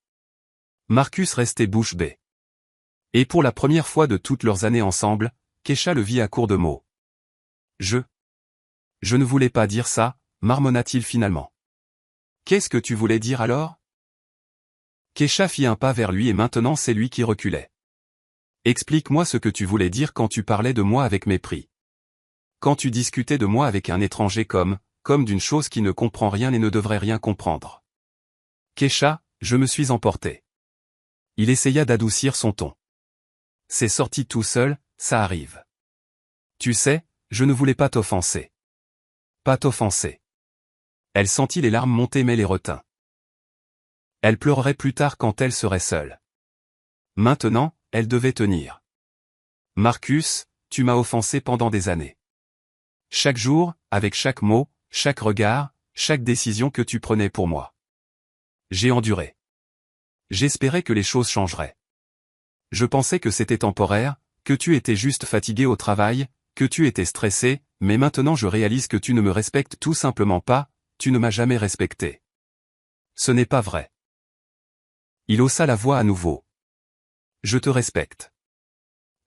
Marcus restait bouche bée. Et pour la première fois de toutes leurs années ensemble, Kesha le vit à court de mots. Je ne voulais pas dire ça, marmonna-t-il finalement. Qu'est-ce que tu voulais dire alors? Kesha fit un pas vers lui et maintenant c'est lui qui reculait. Explique-moi ce que tu voulais dire quand tu parlais de moi avec mépris. Quand tu discutais de moi avec un étranger comme d'une chose qui ne comprend rien et ne devrait rien comprendre. Kesha, je me suis emporté. Il essaya d'adoucir son ton. C'est sorti tout seul, ça arrive. Tu sais, je ne voulais pas t'offenser. Pas t'offenser. Elle sentit les larmes monter mais les retint. Elle pleurerait plus tard quand elle serait seule. Maintenant, elle devait tenir. Marcus, tu m'as offensé pendant des années. Chaque jour, avec chaque mot, chaque regard, chaque décision que tu prenais pour moi. J'ai enduré. J'espérais que les choses changeraient. Je pensais que c'était temporaire, que tu étais juste fatigué au travail, que tu étais stressé, mais maintenant je réalise que tu ne me respectes tout simplement pas, tu ne m'as jamais respecté. Ce n'est pas vrai. Il haussa la voix à nouveau. Je te respecte.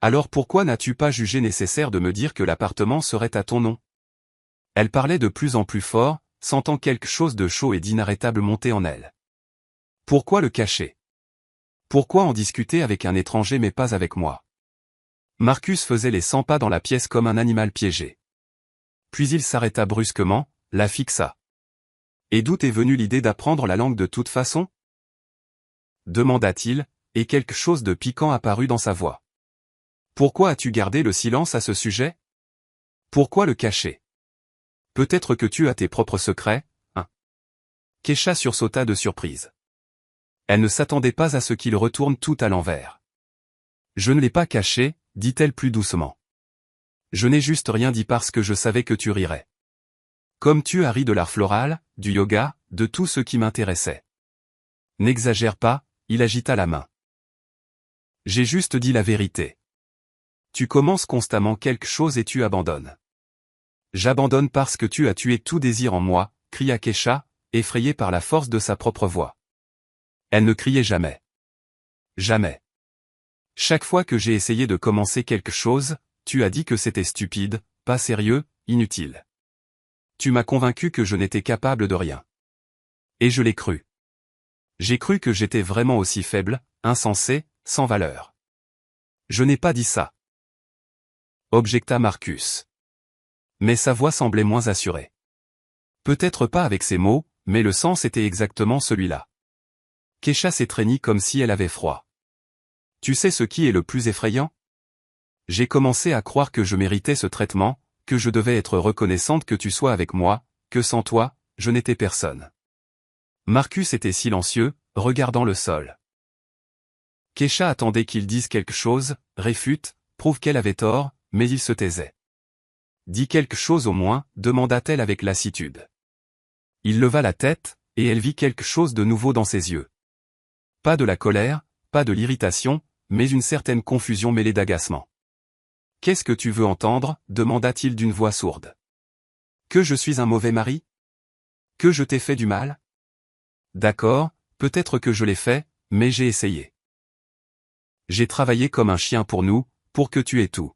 Alors pourquoi n'as-tu pas jugé nécessaire de me dire que l'appartement serait à ton nom? Elle parlait de plus en plus fort, sentant quelque chose de chaud et d'inarrêtable monter en elle. Pourquoi le cacher? Pourquoi en discuter avec un étranger mais pas avec moi? Marcus faisait les 100 pas dans la pièce comme un animal piégé. Puis il s'arrêta brusquement, la fixa. Et d'où est venue l'idée d'apprendre la langue de toute façon? Demanda-t-il, et quelque chose de piquant apparut dans sa voix. Pourquoi as-tu gardé le silence à ce sujet? Pourquoi le cacher? Peut-être que tu as tes propres secrets, hein? Kesha sursauta de surprise. Elle ne s'attendait pas à ce qu'il retourne tout à l'envers. Je ne l'ai pas caché, dit-elle plus doucement. Je n'ai juste rien dit parce que je savais que tu rirais. Comme tu as ri de l'art floral, du yoga, de tout ce qui m'intéressait. N'exagère pas, il agita la main. J'ai juste dit la vérité. Tu commences constamment quelque chose et tu abandonnes. J'abandonne parce que tu as tué tout désir en moi, cria Kesha, effrayée par la force de sa propre voix. Elle ne criait jamais. Jamais. Chaque fois que j'ai essayé de commencer quelque chose, tu as dit que c'était stupide, pas sérieux, inutile. Tu m'as convaincu que je n'étais capable de rien. Et je l'ai cru. J'ai cru que j'étais vraiment aussi faible, insensé, sans valeur. Je n'ai pas dit ça. Objecta Marcus. Mais sa voix semblait moins assurée. Peut-être pas avec ces mots, mais le sens était exactement celui-là. Kesha s'étreignit comme si elle avait froid. Tu sais ce qui est le plus effrayant? J'ai commencé à croire que je méritais ce traitement, que je devais être reconnaissante que tu sois avec moi, que sans toi, je n'étais personne. Marcus était silencieux, regardant le sol. Kesha attendait qu'il dise quelque chose, réfute, prouve qu'elle avait tort, mais il se taisait. Dis quelque chose au moins, demanda-t-elle avec lassitude. Il leva la tête, et elle vit quelque chose de nouveau dans ses yeux. Pas de la colère, pas de l'irritation, mais une certaine confusion mêlée d'agacement. Qu'est-ce que tu veux entendre? Demanda-t-il d'une voix sourde. Que je suis un mauvais mari? Que je t'ai fait du mal? D'accord, peut-être que je l'ai fait, mais j'ai essayé. J'ai travaillé comme un chien pour nous, pour que tu aies tout.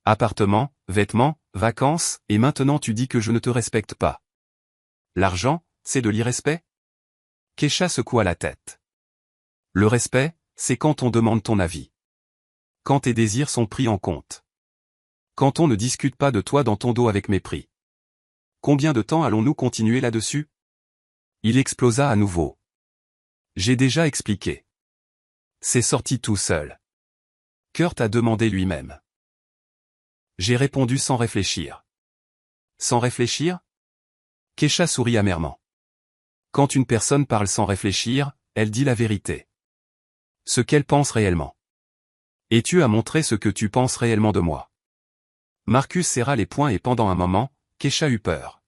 Appartement, vêtements, vacances, et maintenant tu dis que je ne te respecte pas. L'argent, c'est de l'irrespect? Kesha secoua la tête. Le respect, c'est quand on demande ton avis. Quand tes désirs sont pris en compte. Quand on ne discute pas de toi dans ton dos avec mépris. Combien de temps allons-nous continuer là-dessus? Il explosa à nouveau. J'ai déjà expliqué. C'est sorti tout seul. Kurt a demandé lui-même. J'ai répondu sans réfléchir. Sans réfléchir? Kesha sourit amèrement. Quand une personne parle sans réfléchir, elle dit la vérité. Ce qu'elle pense réellement. Et tu as montré ce que tu penses réellement de moi. Marcus serra les poings et pendant un moment, Kesha eut peur.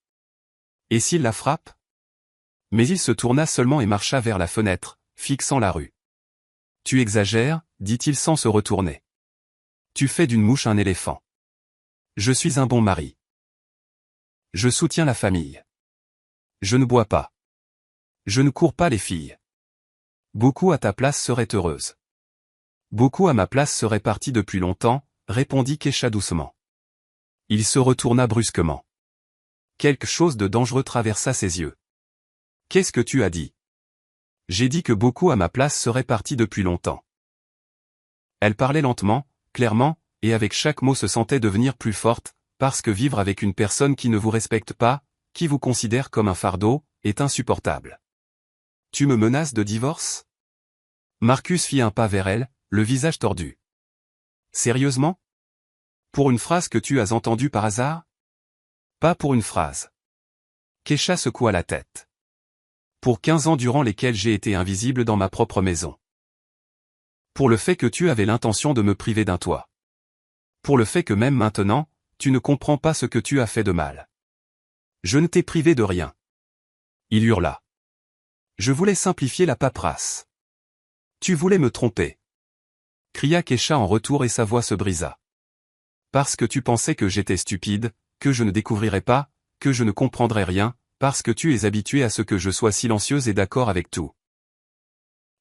Et s'il la frappe? Mais il se tourna seulement et marcha vers la fenêtre, fixant la rue. Tu exagères, dit-il sans se retourner. Tu fais d'une mouche un éléphant. Je suis un bon mari. Je soutiens la famille. Je ne bois pas. Je ne cours pas les filles. Beaucoup à ta place seraient heureuses. Beaucoup à ma place seraient partis depuis longtemps, répondit Kesha doucement. Il se retourna brusquement. Quelque chose de dangereux traversa ses yeux. Qu'est-ce que tu as dit? J'ai dit que beaucoup à ma place seraient partis depuis longtemps. Elle parlait lentement, clairement, et avec chaque mot se sentait devenir plus forte, parce que vivre avec une personne qui ne vous respecte pas, qui vous considère comme un fardeau, est insupportable. Tu me menaces de divorce? Marcus fit un pas vers elle, le visage tordu. Sérieusement? Pour une phrase que tu as entendue par hasard? Pas pour une phrase. Kesha secoua la tête. Pour 15 ans durant lesquels j'ai été invisible dans ma propre maison. Pour le fait que tu avais l'intention de me priver d'un toit. Pour le fait que même maintenant, tu ne comprends pas ce que tu as fait de mal. Je ne t'ai privé de rien. Il hurla. Je voulais simplifier la paperasse. Tu voulais me tromper. Cria Kesha en retour et sa voix se brisa. Parce que tu pensais que j'étais stupide, que je ne découvrirais pas, que je ne comprendrais rien, parce que tu es habitué à ce que je sois silencieuse et d'accord avec tout.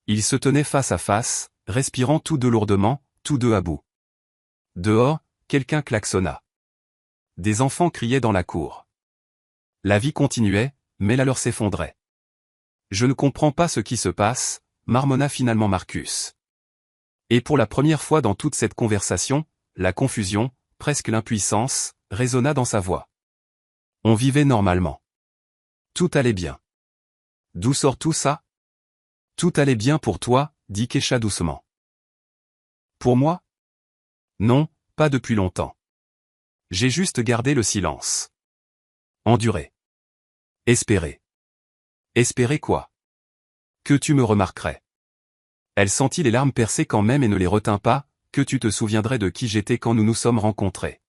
Ils se tenaient face à face, respirant tous deux lourdement, tous deux à bout. Dehors, quelqu'un klaxonna. Des enfants criaient dans la cour. La vie continuait, mais la leur s'effondrait. Je ne comprends pas ce qui se passe, marmonna finalement Marcus. Et pour la première fois dans toute cette conversation, la confusion, presque l'impuissance, résonna dans sa voix. On vivait normalement. Tout allait bien. D'où sort tout ça? Tout allait bien pour toi, dit Kesha doucement. Pour moi? Non, pas depuis longtemps. J'ai juste gardé le silence. Enduré. Espérer. Espérer quoi? Que tu me remarquerais. Elle sentit les larmes percer quand même et ne les retint pas, que tu te souviendrais de qui j'étais quand nous nous sommes rencontrés.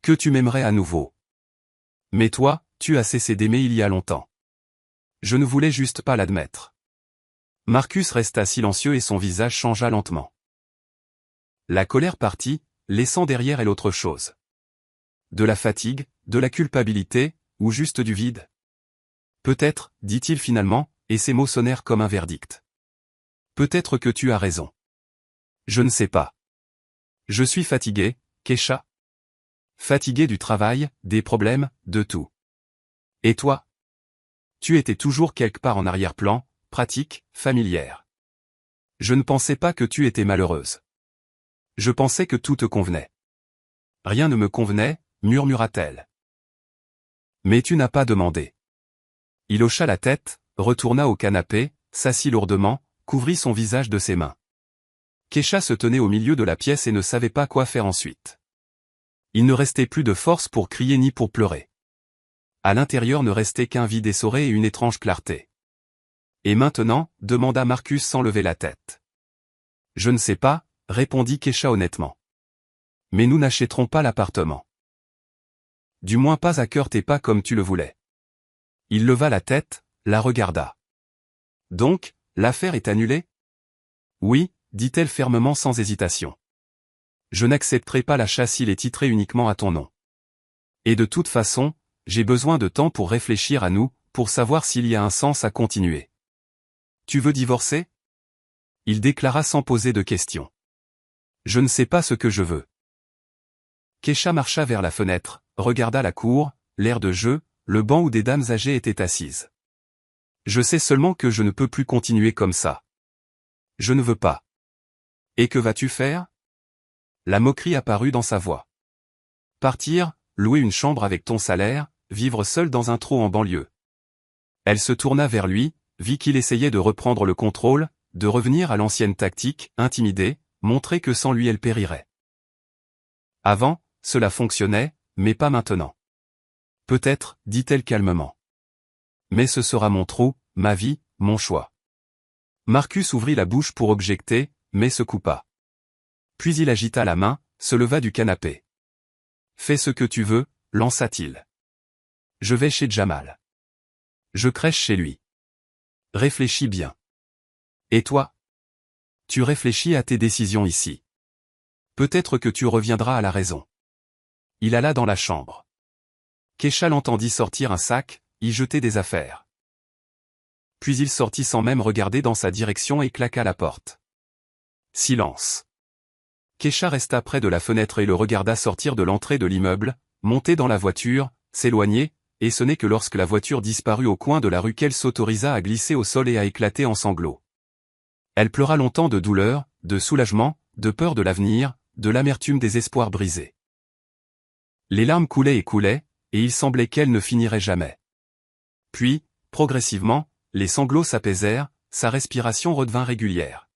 Que tu m'aimerais à nouveau. Mais toi, tu as cessé d'aimer il y a longtemps. Je ne voulais juste pas l'admettre. Marcus resta silencieux et son visage changea lentement. La colère partit, laissant derrière elle autre chose. De la fatigue, de la culpabilité, ou juste du vide? Peut-être, dit-il finalement, et ses mots sonnèrent comme un verdict. Peut-être que tu as raison. Je ne sais pas. Je suis fatigué, Kesha. Fatigué du travail, des problèmes, de tout. Et toi? Tu étais toujours quelque part en arrière-plan, pratique, familière. Je ne pensais pas que tu étais malheureuse. Je pensais que tout te convenait. Rien ne me convenait, murmura-t-elle. Mais tu n'as pas demandé. Il hocha la tête, retourna au canapé, s'assit lourdement, couvrit son visage de ses mains. Kesha se tenait au milieu de la pièce et ne savait pas quoi faire ensuite. Il ne restait plus de force pour crier ni pour pleurer. À l'intérieur ne restait qu'un vide essoré et une étrange clarté. Et maintenant, demanda Marcus sans lever la tête. Je ne sais pas, répondit Kesha honnêtement. Mais nous n'achèterons pas l'appartement. Du moins pas à Kurt et pas comme tu le voulais. Il leva la tête, la regarda. Donc, l'affaire est annulée? Oui, dit-elle fermement sans hésitation. Je n'accepterai pas l'achat s'il est titré uniquement à ton nom. Et de toute façon, j'ai besoin de temps pour réfléchir à nous, pour savoir s'il y a un sens à continuer. Tu veux divorcer? Il déclara sans poser de questions. Je ne sais pas ce que je veux. Kesha marcha vers la fenêtre, regarda la cour, l'air de jeu, le banc où des dames âgées étaient assises. Je sais seulement que je ne peux plus continuer comme ça. Je ne veux pas. Et que vas-tu faire? La moquerie apparut dans sa voix. Partir, louer une chambre avec ton salaire, vivre seul dans un trou en banlieue. Elle se tourna vers lui, vit qu'il essayait de reprendre le contrôle, de revenir à l'ancienne tactique, intimider, montrer que sans lui elle périrait. Avant, cela fonctionnait, mais pas maintenant. Peut-être, dit-elle calmement. Mais ce sera mon trou, ma vie, mon choix. Marcus ouvrit la bouche pour objecter, mais se coupa. Puis il agita la main, se leva du canapé. Fais ce que tu veux, lança-t-il. Je vais chez Jamal. Je crèche chez lui. Réfléchis bien. Et toi? Tu réfléchis à tes décisions ici. Peut-être que tu reviendras à la raison. Il alla dans la chambre. Kesha l'entendit sortir un sac, y jeter des affaires. Puis il sortit sans même regarder dans sa direction et claqua la porte. Silence. Kesha resta près de la fenêtre et le regarda sortir de l'entrée de l'immeuble, monter dans la voiture, s'éloigner, et ce n'est que lorsque la voiture disparut au coin de la rue qu'elle s'autorisa à glisser au sol et à éclater en sanglots. Elle pleura longtemps de douleur, de soulagement, de peur de l'avenir, de l'amertume des espoirs brisés. Les larmes coulaient et coulaient, et il semblait qu'elle ne finirait jamais. Puis, progressivement, les sanglots s'apaisèrent, sa respiration redevint régulière.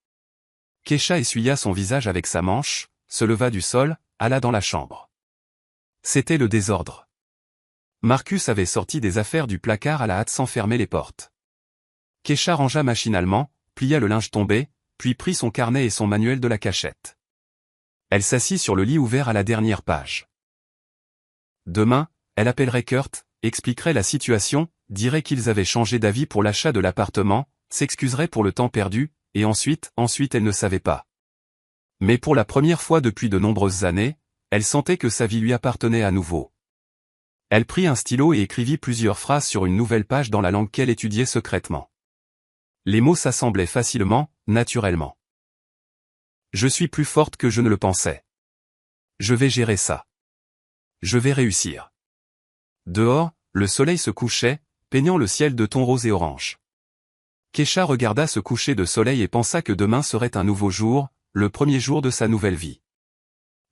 Kesha essuya son visage avec sa manche, se leva du sol, alla dans la chambre. C'était le désordre. Marcus avait sorti des affaires du placard à la hâte sans fermer les portes. Kesha rangea machinalement, plia le linge tombé, puis prit son carnet et son manuel de la cachette. Elle s'assit sur le lit ouvert à la dernière page. Demain, elle appellerait Kurt, expliquerait la situation, dirait qu'ils avaient changé d'avis pour l'achat de l'appartement, s'excuserait pour le temps perdu, et ensuite elle ne savait pas. Mais pour la première fois depuis de nombreuses années, elle sentait que sa vie lui appartenait à nouveau. Elle prit un stylo et écrivit plusieurs phrases sur une nouvelle page dans la langue qu'elle étudiait secrètement. Les mots s'assemblaient facilement, naturellement. Je suis plus forte que je ne le pensais. Je vais gérer ça. Je vais réussir. Dehors, le soleil se couchait, peignant le ciel de tons roses et orange. Kesha regarda ce coucher de soleil et pensa que demain serait un nouveau jour, le premier jour de sa nouvelle vie.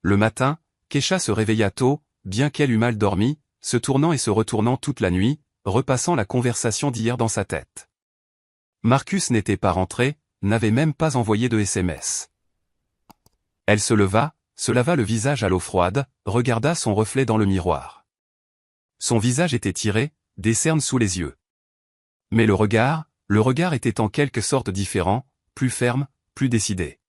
Le matin, Kesha se réveilla tôt, bien qu'elle eût mal dormi, se tournant et se retournant toute la nuit, repassant la conversation d'hier dans sa tête. Marcus n'était pas rentré, n'avait même pas envoyé de SMS. Elle se leva, se lava le visage à l'eau froide, regarda son reflet dans le miroir. Son visage était tiré, des cernes sous les yeux. Mais le regard était en quelque sorte différent, plus ferme, plus décidé.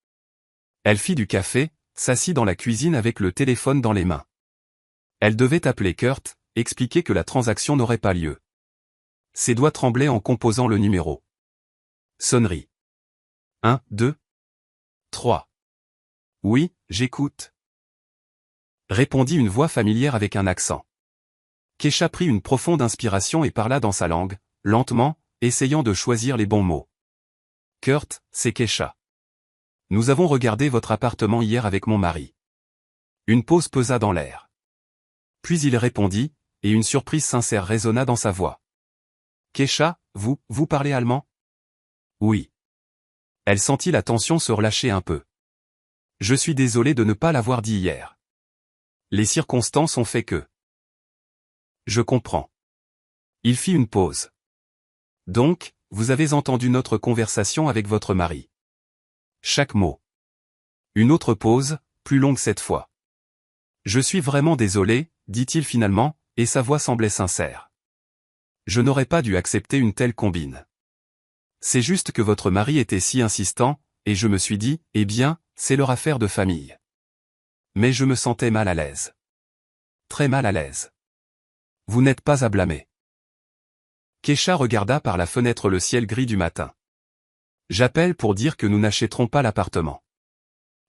Elle fit du café, s'assit dans la cuisine avec le téléphone dans les mains. Elle devait appeler Kurt, expliquer que la transaction n'aurait pas lieu. Ses doigts tremblaient en composant le numéro. Sonnerie. 1, 2, 3. Oui, j'écoute. Répondit une voix familière avec un accent. Kesha prit une profonde inspiration et parla dans sa langue, lentement, essayant de choisir les bons mots. Kurt, c'est Kesha. Nous avons regardé votre appartement hier avec mon mari. Une pause pesa dans l'air. Puis il répondit, et une surprise sincère résonna dans sa voix. Kesha, vous parlez allemand? Oui. Elle sentit la tension se relâcher un peu. Je suis désolé de ne pas l'avoir dit hier. Les circonstances ont fait que... Je comprends. Il fit une pause. Donc, vous avez entendu notre conversation avec votre mari. Chaque mot. Une autre pause, plus longue cette fois. Je suis vraiment désolé, dit-il finalement, et sa voix semblait sincère. Je n'aurais pas dû accepter une telle combine. C'est juste que votre mari était si insistant, et je me suis dit, eh bien, c'est leur affaire de famille. Mais je me sentais mal à l'aise. Très mal à l'aise. Vous n'êtes pas à blâmer. Kesha regarda par la fenêtre le ciel gris du matin. J'appelle pour dire que nous n'achèterons pas l'appartement.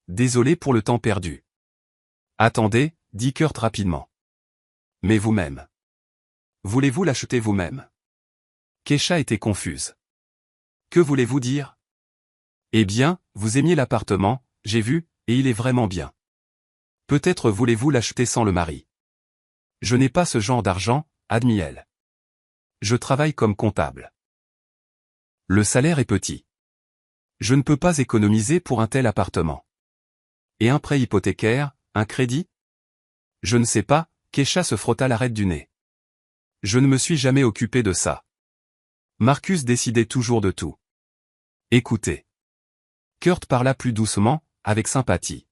Désolé pour le temps perdu. Attendez, dit Kurt rapidement. Mais vous-même. Voulez-vous l'acheter vous-même? Kesha était confuse. Que voulez-vous dire? Eh bien, vous aimiez l'appartement, j'ai vu, et il est vraiment bien. Peut-être voulez-vous l'acheter sans le mari. Je n'ai pas ce genre d'argent, admit-elle. je travaille comme comptable. Le salaire est petit. Je ne peux pas économiser pour un tel appartement. Et un prêt hypothécaire, un crédit? Je ne sais pas, Keisha se frotta l'arête du nez. Je ne me suis jamais occupé de ça. Marcus décidait toujours de tout. Écoutez. Kurt parla plus doucement, avec sympathie.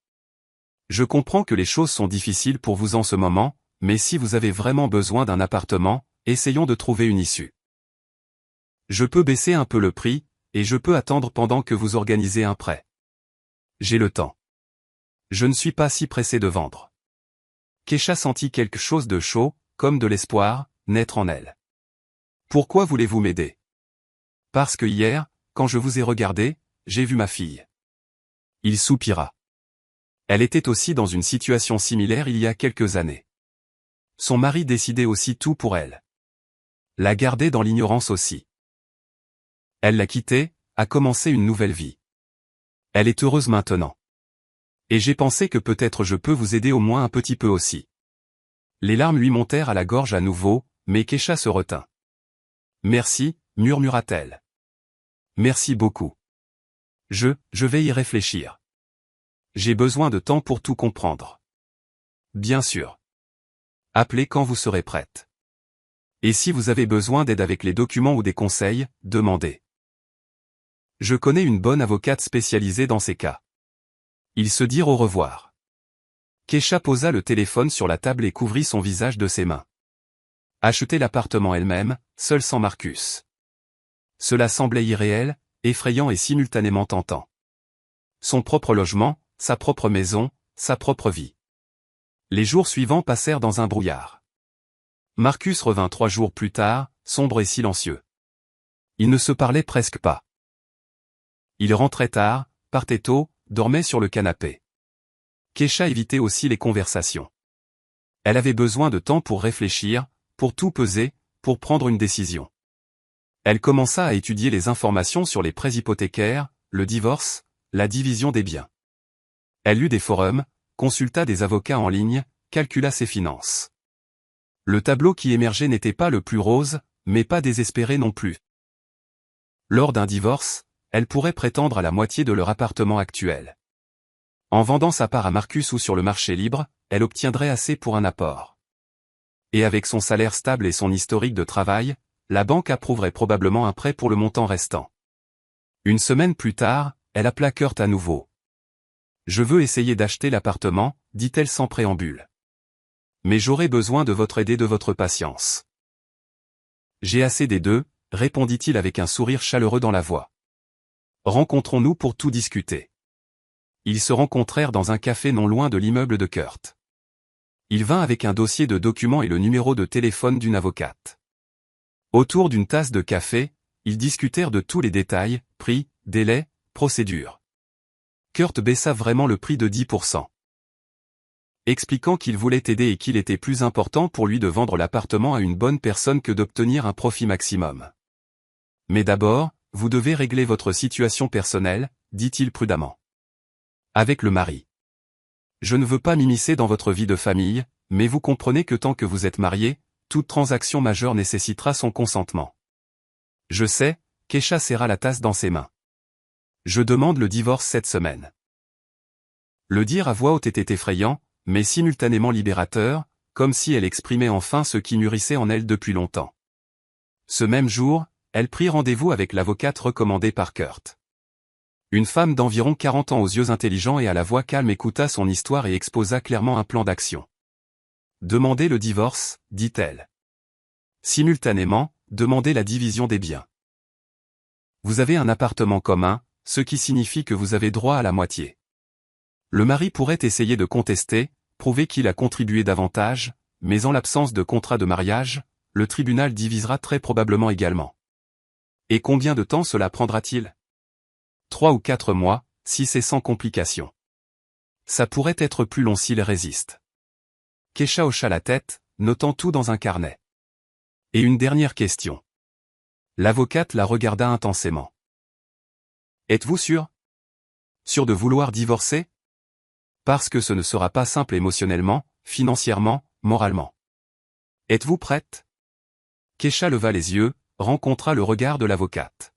Je comprends que les choses sont difficiles pour vous en ce moment, mais si vous avez vraiment besoin d'un appartement, essayons de trouver une issue. Je peux baisser un peu le prix, et je peux attendre pendant que vous organisez un prêt. J'ai le temps. Je ne suis pas si pressé de vendre. Keisha sentit quelque chose de chaud, comme de l'espoir, naître en elle. Pourquoi voulez-vous m'aider? Parce que hier, quand je vous ai regardé, j'ai vu ma fille. Il soupira. Elle était aussi dans une situation similaire il y a quelques années. Son mari décidait aussi tout pour elle. La gardait dans l'ignorance aussi. Elle l'a quitté, a commencé une nouvelle vie. Elle est heureuse maintenant. Et j'ai pensé que peut-être je peux vous aider au moins un petit peu aussi. Les larmes lui montèrent à la gorge à nouveau, mais Keisha se retint. Merci, murmura-t-elle. Merci beaucoup. Je vais y réfléchir. J'ai besoin de temps pour tout comprendre. Bien sûr. Appelez quand vous serez prête. Et si vous avez besoin d'aide avec les documents ou des conseils, demandez. Je connais une bonne avocate spécialisée dans ces cas. Ils se dirent au revoir. Keisha posa le téléphone sur la table et couvrit son visage de ses mains. Acheter l'appartement elle-même, seule sans Marcus. Cela semblait irréel, effrayant et simultanément tentant. Son propre logement, sa propre maison, sa propre vie. Les jours suivants passèrent dans un brouillard. Marcus revint 3 jours plus tard, sombre et silencieux. Ils ne se parlaient presque pas. Il rentrait tard, partait tôt, dormait sur le canapé. Keisha évitait aussi les conversations. Elle avait besoin de temps pour réfléchir, pour tout peser, pour prendre une décision. Elle commença à étudier les informations sur les prêts hypothécaires, le divorce, la division des biens. Elle lut des forums, consulta des avocats en ligne, calcula ses finances. Le tableau qui émergeait n'était pas le plus rose, mais pas désespéré non plus. Lors d'un divorce, elle pourrait prétendre à la moitié de leur appartement actuel. En vendant sa part à Marcus ou sur le marché libre, elle obtiendrait assez pour un apport. Et avec son salaire stable et son historique de travail, la banque approuverait probablement un prêt pour le montant restant. Une semaine plus tard, elle appela Kurt à nouveau. « Je veux essayer d'acheter l'appartement, dit-elle sans préambule. Mais j'aurai besoin de votre aide et de votre patience. » J'ai assez des deux, répondit-il avec un sourire chaleureux dans la voix. Rencontrons-nous pour tout discuter. Ils se rencontrèrent dans un café non loin de l'immeuble de Kurt. Il vint avec un dossier de documents et le numéro de téléphone d'une avocate. Autour d'une tasse de café, ils discutèrent de tous les détails, prix, délai, procédure. Kurt baissa vraiment le prix de 10%. Expliquant qu'il voulait aider et qu'il était plus important pour lui de vendre l'appartement à une bonne personne que d'obtenir un profit maximum. Mais d'abord, vous devez régler votre situation personnelle, dit-il prudemment. Avec le mari. Je ne veux pas m'immiscer dans votre vie de famille, mais vous comprenez que tant que vous êtes mariés, toute transaction majeure nécessitera son consentement. Je sais, Keisha serra la tasse dans ses mains. Je demande le divorce cette semaine. Le dire à voix haute était effrayant, mais simultanément libérateur, comme si elle exprimait enfin ce qui mûrissait en elle depuis longtemps. Ce même jour, elle prit rendez-vous avec l'avocate recommandée par Kurt. Une femme d'environ 40 ans aux yeux intelligents et à la voix calme écouta son histoire et exposa clairement un plan d'action. Demandez le divorce, dit-elle. Simultanément, demandez la division des biens. Vous avez un appartement commun, ce qui signifie que vous avez droit à la moitié. Le mari pourrait essayer de contester, prouver qu'il a contribué davantage, mais en l'absence de contrat de mariage, le tribunal divisera très probablement également. Et combien de temps cela prendra-t-il? 3 ou 4 mois, si c'est sans complications. Ça pourrait être plus long s'il résiste. Keisha hocha la tête, notant tout dans un carnet. Et une dernière question. L'avocate la regarda intensément. Êtes-vous sûr? Sûr de vouloir divorcer? Parce que ce ne sera pas simple émotionnellement, financièrement, moralement. Êtes-vous prête? Kesha leva les yeux, rencontra le regard de l'avocate.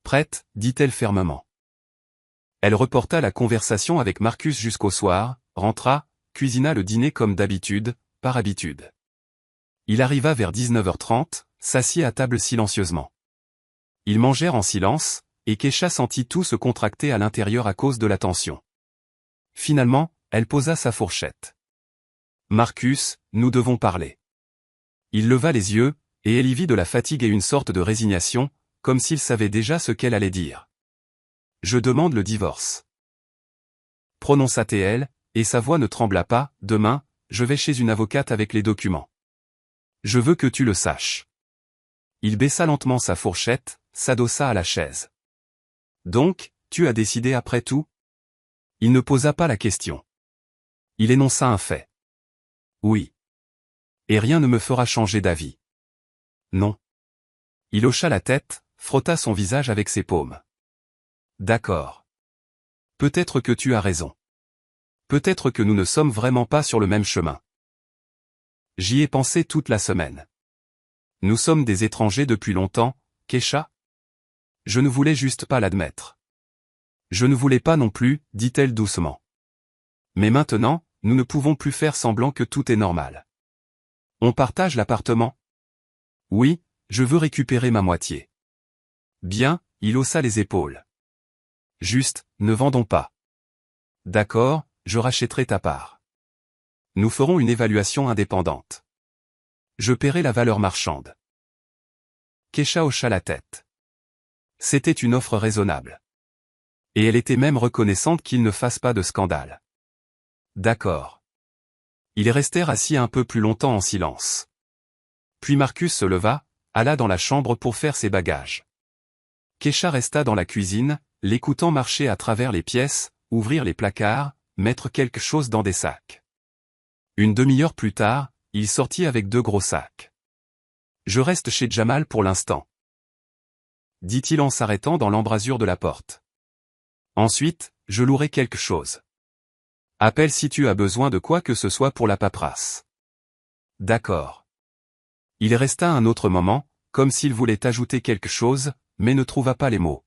Prête, dit-elle fermement. Elle reporta la conversation avec Marcus jusqu'au soir, rentra, cuisina le dîner comme d'habitude, par habitude. Il arriva vers 19h30, s'assit à table silencieusement. Ils mangèrent en silence, et Kesha sentit tout se contracter à l'intérieur à cause de la tension. Finalement, elle posa sa fourchette. Marcus, nous devons parler. Il leva les yeux, et elle y vit de la fatigue et une sorte de résignation, comme s'il savait déjà ce qu'elle allait dire. Je demande le divorce. Prononça-t-elle, et sa voix ne trembla pas. Demain, je vais chez une avocate avec les documents. Je veux que tu le saches. Il baissa lentement sa fourchette, s'adossa à la chaise. Donc, tu as décidé après tout? Il ne posa pas la question. Il énonça un fait. Oui. Et rien ne me fera changer d'avis. Non. Il hocha la tête, frotta son visage avec ses paumes. D'accord. Peut-être que tu as raison. Peut-être que nous ne sommes vraiment pas sur le même chemin. J'y ai pensé toute la semaine. Nous sommes des étrangers depuis longtemps, Kesha? Je ne voulais juste pas l'admettre. Je ne voulais pas non plus, dit-elle doucement. Mais maintenant, nous ne pouvons plus faire semblant que tout est normal. On partage l'appartement? Oui, je veux récupérer ma moitié. Bien, il haussa les épaules. Juste, ne vendons pas. D'accord, je rachèterai ta part. Nous ferons une évaluation indépendante. Je paierai la valeur marchande. Kesha hocha la tête. C'était une offre raisonnable. Et elle était même reconnaissante qu'il ne fasse pas de scandale. D'accord. Ils restèrent assis un peu plus longtemps en silence. Puis Marcus se leva, alla dans la chambre pour faire ses bagages. Kesha resta dans la cuisine, l'écoutant marcher à travers les pièces, ouvrir les placards, mettre quelque chose dans des sacs. Une demi-heure plus tard, il sortit avec 2 gros sacs. Je reste chez Jamal pour l'instant, dit-il en s'arrêtant dans l'embrasure de la porte. Ensuite, je louerai quelque chose. Appelle si tu as besoin de quoi que ce soit pour la paperasse. D'accord. Il resta un autre moment, comme s'il voulait ajouter quelque chose, mais ne trouva pas les mots.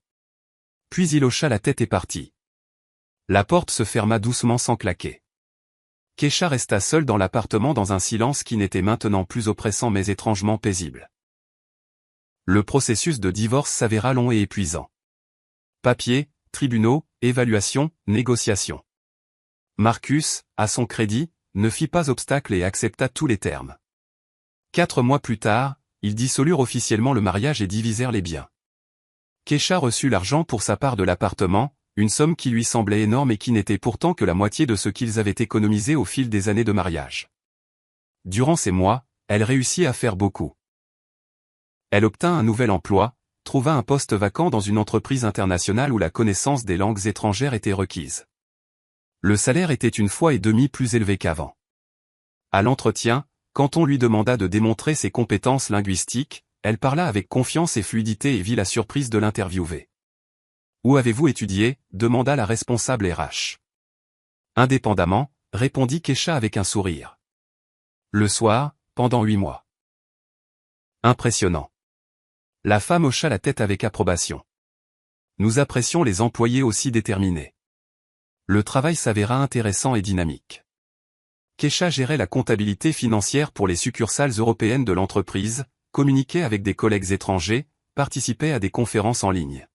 Puis il hocha la tête et partit. La porte se ferma doucement sans claquer. Kesha resta seule dans l'appartement dans un silence qui n'était maintenant plus oppressant mais étrangement paisible. Le processus de divorce s'avéra long et épuisant. Papiers, tribunaux, évaluation, négociations. Marcus, à son crédit, ne fit pas obstacle et accepta tous les termes. 4 mois plus tard, ils dissolurent officiellement le mariage et divisèrent les biens. Kesha reçut l'argent pour sa part de l'appartement, une somme qui lui semblait énorme et qui n'était pourtant que la moitié de ce qu'ils avaient économisé au fil des années de mariage. Durant ces mois, elle réussit à faire beaucoup. Elle obtint un nouvel emploi, trouva un poste vacant dans une entreprise internationale où la connaissance des langues étrangères était requise. Le salaire était 1,5 fois plus élevé qu'avant. À l'entretien, quand on lui demanda de démontrer ses compétences linguistiques, elle parla avec confiance et fluidité et vit la surprise de l'interviewé. « Où avez-vous étudié » demanda la responsable RH. « Indépendamment » répondit Kesha avec un sourire. « Le soir, pendant 8 mois. » Impressionnant. La femme hocha la tête avec approbation. Nous apprécions les employés aussi déterminés. Le travail s'avéra intéressant et dynamique. Kesha gérait la comptabilité financière pour les succursales européennes de l'entreprise, communiquait avec des collègues étrangers, participait à des conférences en ligne.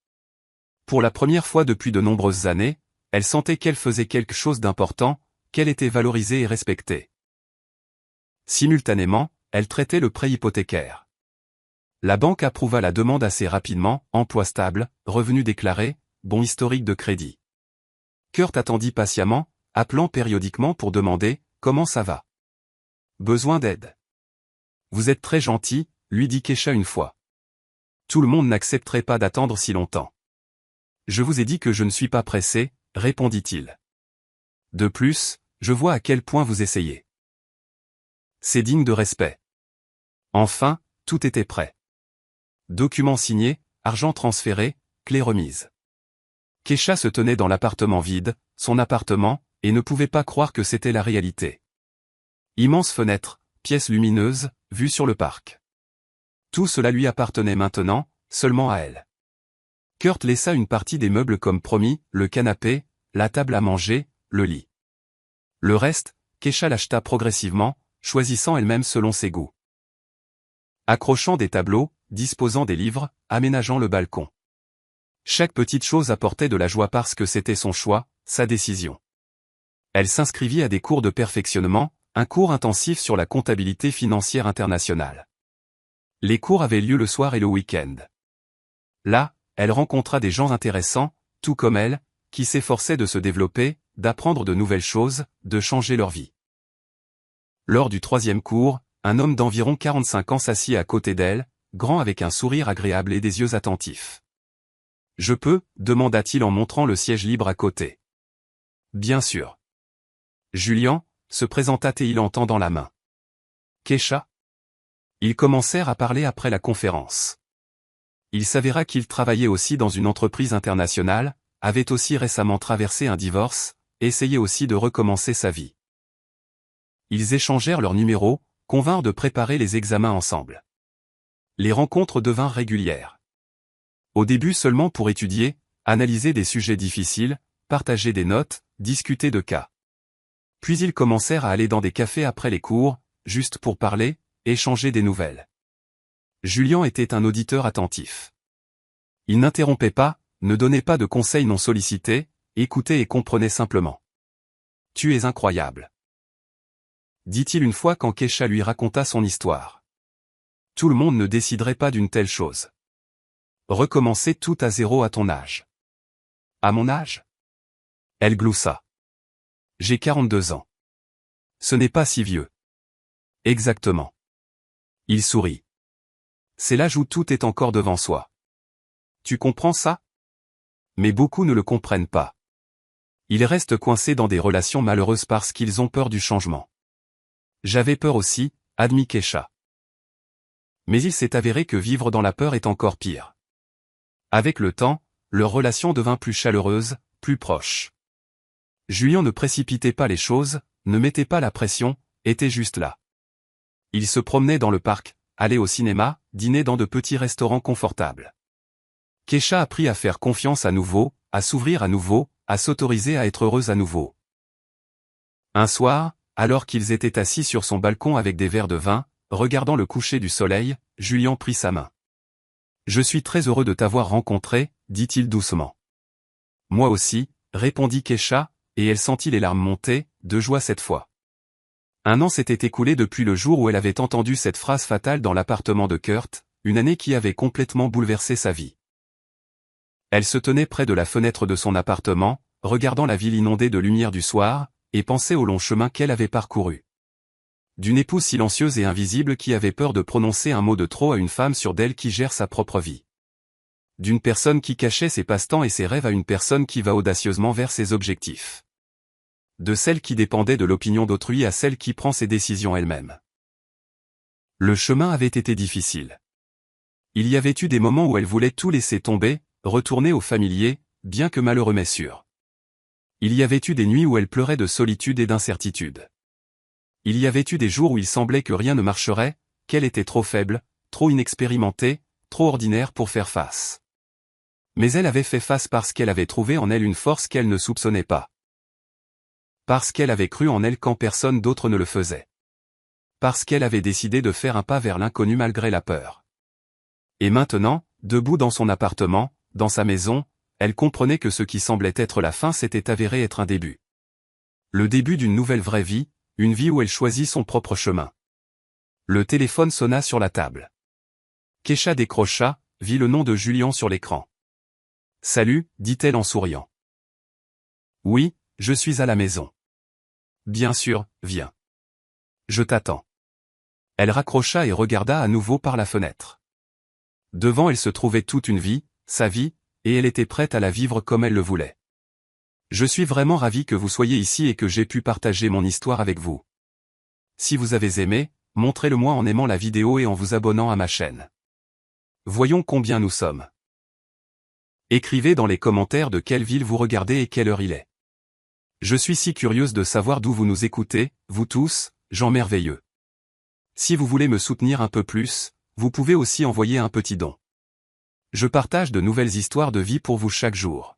Pour la première fois depuis de nombreuses années, elle sentait qu'elle faisait quelque chose d'important, qu'elle était valorisée et respectée. Simultanément, elle traitait le prêt hypothécaire. La banque approuva la demande assez rapidement, emploi stable, revenus déclarés, bon historique de crédit. Kurt attendit patiemment, appelant périodiquement pour demander « Comment ça va ? Besoin d'aide ? » Vous êtes très gentil, lui dit Kesha une fois. Tout le monde n'accepterait pas d'attendre si longtemps. Je vous ai dit que je ne suis pas pressé, répondit-il. De plus, je vois à quel point vous essayez. C'est digne de respect. Enfin, tout était prêt. Documents signés, argent transféré, clé remise. Kesha se tenait dans l'appartement vide, son appartement, et ne pouvait pas croire que c'était la réalité. Immense fenêtre, pièce lumineuse, vue sur le parc. Tout cela lui appartenait maintenant, seulement à elle. Kurt laissa une partie des meubles comme promis, le canapé, la table à manger, le lit. Le reste, Keisha l'acheta progressivement, choisissant elle-même selon ses goûts. Accrochant des tableaux, disposant des livres, aménageant le balcon. Chaque petite chose apportait de la joie parce que c'était son choix, sa décision. Elle s'inscrivit à des cours de perfectionnement, un cours intensif sur la comptabilité financière internationale. Les cours avaient lieu le soir et le week-end. Là, elle rencontra des gens intéressants, tout comme elle, qui s'efforçaient de se développer, d'apprendre de nouvelles choses, de changer leur vie. Lors du 3e cours, un homme d'environ 45 ans s'assit à côté d'elle, grand avec un sourire agréable et des yeux attentifs. « Je peux » demanda-t-il en montrant le siège libre à côté. « Bien sûr. » Julian, se présenta-t-il en tendant la main. « Keisha ?» Ils commencèrent à parler après la conférence. Il s'avéra qu'il travaillait aussi dans une entreprise internationale, avait aussi récemment traversé un divorce, essayait aussi de recommencer sa vie. Ils échangèrent leurs numéros, convinrent de préparer les examens ensemble. Les rencontres devinrent régulières. Au début seulement pour étudier, analyser des sujets difficiles, partager des notes, discuter de cas. Puis ils commencèrent à aller dans des cafés après les cours, juste pour parler, échanger des nouvelles. Julian était un auditeur attentif. Il n'interrompait pas, ne donnait pas de conseils non sollicités, écoutait et comprenait simplement. « Tu es incroyable », dit-il une fois quand Keisha lui raconta son histoire. Tout le monde ne déciderait pas d'une telle chose. Recommencer tout à zéro à ton âge. À mon âge? Elle gloussa. J'ai 42 ans. Ce n'est pas si vieux. Exactement. Il sourit. C'est l'âge où tout est encore devant soi. Tu comprends ça? Mais beaucoup ne le comprennent pas. Ils restent coincés dans des relations malheureuses parce qu'ils ont peur du changement. J'avais peur aussi, admit Keisha. Mais il s'est avéré que vivre dans la peur est encore pire. Avec le temps, leur relation devint plus chaleureuse, plus proche. Julian ne précipitait pas les choses, ne mettait pas la pression, était juste là. Il se promenait dans le parc, allait au cinéma, dînait dans de petits restaurants confortables. Keisha apprit à faire confiance à nouveau, à s'ouvrir à nouveau, à s'autoriser à être heureuse à nouveau. Un soir, alors qu'ils étaient assis sur son balcon avec des verres de vin, regardant le coucher du soleil, Julian prit sa main. « Je suis très heureux de t'avoir rencontré, » dit-il doucement. « Moi aussi, » répondit Keisha, et elle sentit les larmes monter, de joie cette fois. Un an s'était écoulé depuis le jour où elle avait entendu cette phrase fatale dans l'appartement de Kurt, une année qui avait complètement bouleversé sa vie. Elle se tenait près de la fenêtre de son appartement, regardant la ville inondée de lumière du soir, et pensait au long chemin qu'elle avait parcouru. D'une épouse silencieuse et invisible qui avait peur de prononcer un mot de trop à une femme sûre d'elle qui gère sa propre vie. D'une personne qui cachait ses passe-temps et ses rêves à une personne qui va audacieusement vers ses objectifs. De celle qui dépendait de l'opinion d'autrui à celle qui prend ses décisions elle-même. Le chemin avait été difficile. Il y avait eu des moments où elle voulait tout laisser tomber, retourner au familier, bien que malheureux mais sûr. Il y avait eu des nuits où elle pleurait de solitude et d'incertitude. Il y avait eu des jours où il semblait que rien ne marcherait, qu'elle était trop faible, trop inexpérimentée, trop ordinaire pour faire face. Mais elle avait fait face parce qu'elle avait trouvé en elle une force qu'elle ne soupçonnait pas. Parce qu'elle avait cru en elle quand personne d'autre ne le faisait. Parce qu'elle avait décidé de faire un pas vers l'inconnu malgré la peur. Et maintenant, debout dans son appartement, dans sa maison, elle comprenait que ce qui semblait être la fin s'était avéré être un début. Le début d'une nouvelle vraie vie, une vie où elle choisit son propre chemin. Le téléphone sonna sur la table. Keisha décrocha, vit le nom de Julian sur l'écran. « Salut » dit-elle en souriant. « Oui, je suis à la maison. »« Bien sûr, viens. Je t'attends. » Elle raccrocha et regarda à nouveau par la fenêtre. Devant elle se trouvait toute une vie, sa vie, et elle était prête à la vivre comme elle le voulait. Je suis vraiment ravi que vous soyez ici et que j'ai pu partager mon histoire avec vous. Si vous avez aimé, montrez-le-moi en aimant la vidéo et en vous abonnant à ma chaîne. Voyons combien nous sommes. Écrivez dans les commentaires de quelle ville vous regardez et quelle heure il est. Je suis si curieuse de savoir d'où vous nous écoutez, vous tous, gens merveilleux. Si vous voulez me soutenir un peu plus, Vous pouvez aussi envoyer un petit don. Je partage de nouvelles histoires de vie pour vous chaque jour.